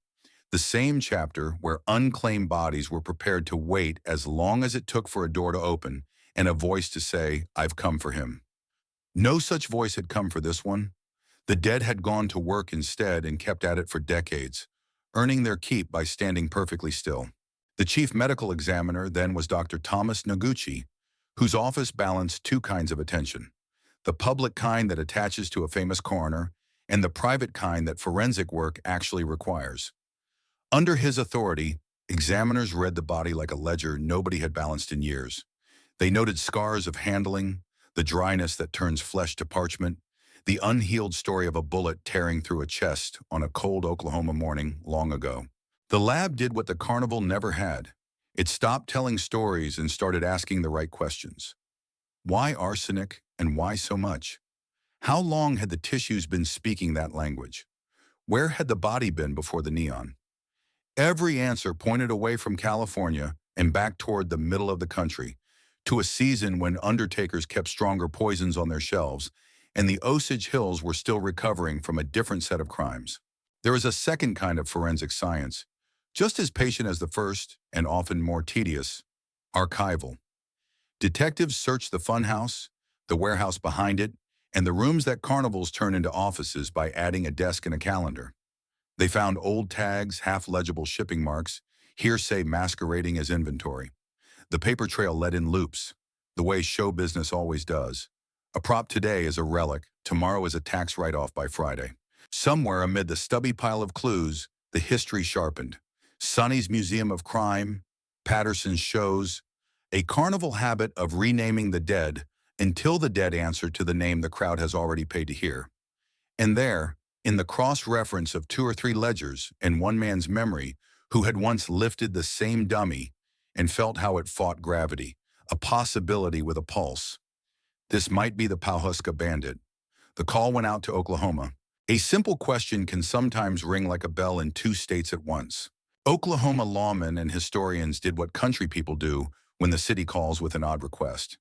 The same chapter where unclaimed bodies were prepared to wait as long as it took for a door to open and a voice to say, "I've come for him." No such voice had come for this one. The dead had gone to work instead and kept at it for decades, earning their keep by standing perfectly still. The chief medical examiner then was Dr. Thomas Noguchi, whose office balanced two kinds of attention: the public kind that attaches to a famous coroner, and the private kind that forensic work actually requires. Under his authority, examiners read the body like a ledger nobody had balanced in years. They noted scars of handling, the dryness that turns flesh to parchment, the unhealed story of a bullet tearing through a chest on a cold Oklahoma morning long ago. The lab did what the carnival never had. It stopped telling stories and started asking the right questions. Why arsenic and why so much? How long had the tissues been speaking that language? Where had the body been before the neon? Every answer pointed away from California and back toward the middle of the country, to a season when undertakers kept stronger poisons on their shelves, and the Osage Hills were still recovering from a different set of crimes. There is a second kind of forensic science, just as patient as the first, and often more tedious: archival. Detectives searched the funhouse, the warehouse behind it, and the rooms that carnivals turn into offices by adding a desk and a calendar. They found old tags, half-legible shipping marks, hearsay masquerading as inventory. The paper trail led in loops, the way show business always does. A prop today is a relic, tomorrow is a tax write-off by Friday. Somewhere amid the stubby pile of clues, the history sharpened. Sonny's Museum of Crime, Patterson's shows, a carnival habit of renaming the dead until the dead answer to the name the crowd has already paid to hear. And there, in the cross-reference of two or three ledgers and one man's memory who had once lifted the same dummy and felt how it fought gravity, a possibility with a pulse. This might be the Pawhuska Bandit. The call went out to Oklahoma. A simple question can sometimes ring like a bell in two states at once. Oklahoma lawmen and historians did what country people do when the city calls with an odd request.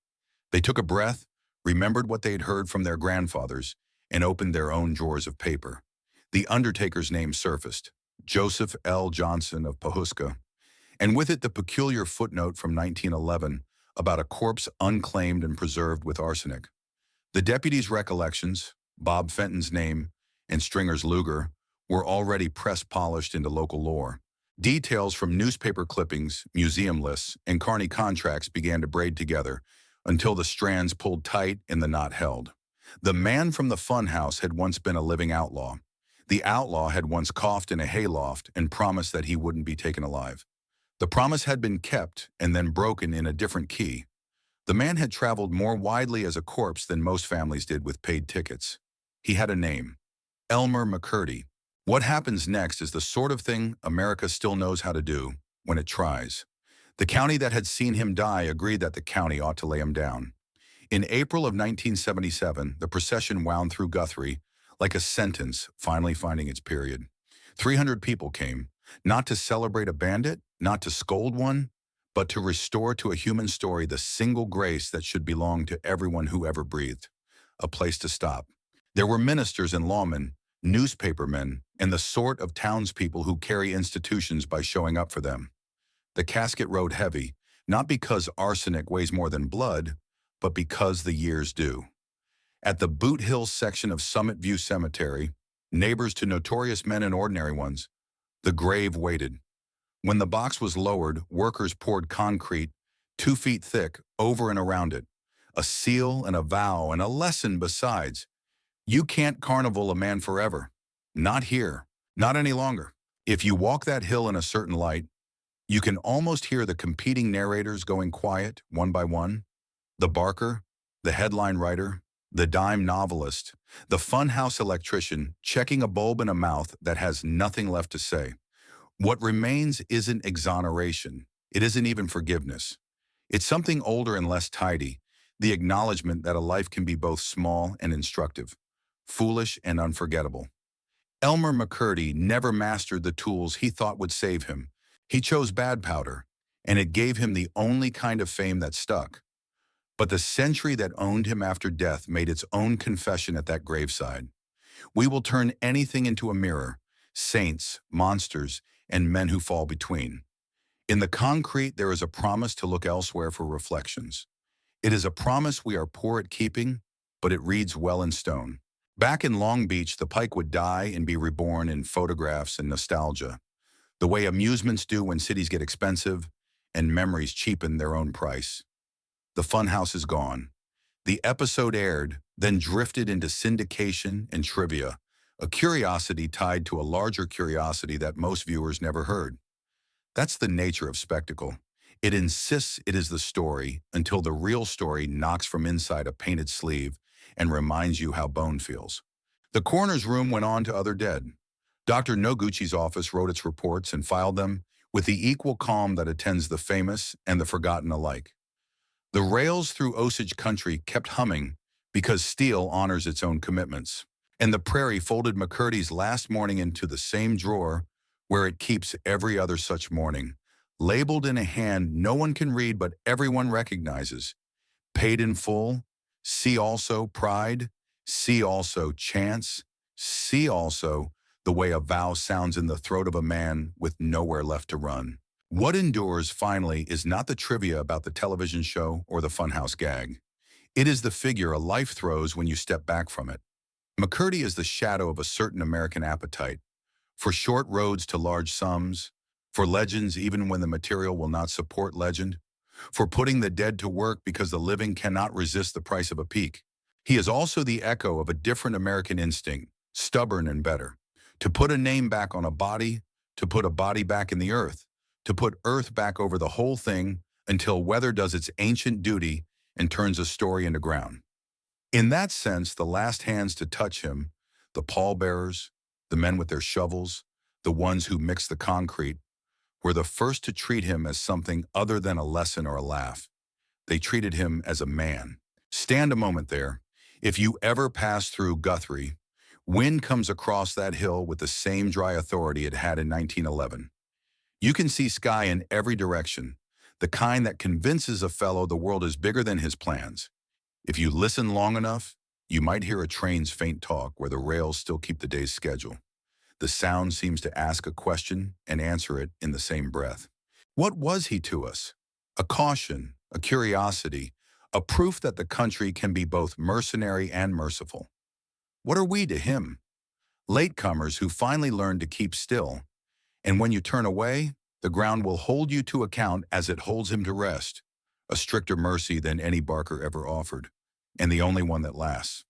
They took a breath, remembered what they had heard from their grandfathers, and opened their own drawers of paper. The undertaker's name surfaced, Joseph L. Johnson of Pawhuska, and with it the peculiar footnote from 1911 about a corpse unclaimed and preserved with arsenic. The deputies' recollections, Bob Fenton's name, and Stringer's Luger, were already press-polished into local lore. Details from newspaper clippings, museum lists, and carny contracts began to braid together until the strands pulled tight and the knot held. The man from the funhouse had once been a living outlaw. The outlaw had once coughed in a hayloft and promised that he wouldn't be taken alive. The promise had been kept and then broken in a different key. The man had traveled more widely as a corpse than most families did with paid tickets. He had a name, Elmer McCurdy. What happens next is the sort of thing America still knows how to do when it tries. The county that had seen him die agreed that the county ought to lay him down. In April of 1977, the procession wound through Guthrie like a sentence finally finding its period. 300 people came, not to celebrate a bandit, not to scold one, but to restore to a human story the single grace that should belong to everyone who ever breathed. A place to stop. There were ministers and lawmen, newspapermen, and the sort of townspeople who carry institutions by showing up for them. The casket rode heavy, not because arsenic weighs more than blood, but because the years do. At the Boot Hill section of Summit View Cemetery, neighbors to notorious men and ordinary ones, the grave waited. When the box was lowered, workers poured concrete 2 feet thick over and around it, a seal and a vow and a lesson besides. You can't carnival a man forever. Not here. Not any longer. If you walk that hill in a certain light, you can almost hear the competing narrators going quiet, one by one. The barker, the headline writer, the dime novelist, the funhouse electrician checking a bulb in a mouth that has nothing left to say. What remains isn't exoneration. It isn't even forgiveness. It's something older and less tidy, the acknowledgement that a life can be both small and instructive, foolish and unforgettable. Elmer McCurdy never mastered the tools he thought would save him. He chose bad powder, and it gave him the only kind of fame that stuck. But the century that owned him after death made its own confession at that graveside. We will turn anything into a mirror, saints, monsters, and men who fall between. In the concrete, there is a promise to look elsewhere for reflections. It is a promise we are poor at keeping, but it reads well in stone. Back in Long Beach, the pike would die and be reborn in photographs and nostalgia, the way amusements do when cities get expensive and memories cheapen their own price. The funhouse is gone. The episode aired, then drifted into syndication and trivia, a curiosity tied to a larger curiosity that most viewers never heard. That's the nature of spectacle. It insists it is the story until the real story knocks from inside a painted sleeve and reminds you how bone feels. The coroner's room went on to other dead. Dr. Noguchi's office wrote its reports and filed them with the equal calm that attends the famous and the forgotten alike. The rails through Osage country kept humming because steel honors its own commitments. And the prairie folded McCurdy's last morning into the same drawer where it keeps every other such morning, labeled in a hand no one can read but everyone recognizes. Paid in full, see also pride, see also chance, see also the way a vow sounds in the throat of a man with nowhere left to run. What endures, finally, is not the trivia about the television show or the funhouse gag. It is the figure a life throws when you step back from it. McCurdy is the shadow of a certain American appetite, for short roads to large sums, for legends even when the material will not support legend, for putting the dead to work because the living cannot resist the price of a peak. He is also the echo of a different American instinct, stubborn and better, to put a name back on a body, to put a body back in the earth, to put earth back over the whole thing until weather does its ancient duty and turns a story into ground. In that sense, the last hands to touch him, the pallbearers, the men with their shovels, the ones who mixed the concrete, were the first to treat him as something other than a lesson or a laugh. They treated him as a man. Stand a moment there. If you ever pass through Guthrie, wind comes across that hill with the same dry authority it had in 1911. You can see sky in every direction, the kind that convinces a fellow the world is bigger than his plans. If you listen long enough, you might hear a train's faint talk where the rails still keep the day's schedule. The sound seems to ask a question and answer it in the same breath. What was he to us? A caution, a curiosity, a proof that the country can be both mercenary and merciful. What are we to him? Latecomers who finally learn to keep still, and when you turn away, the ground will hold you to account as it holds him to rest, a stricter mercy than any Barker ever offered, and the only one that lasts.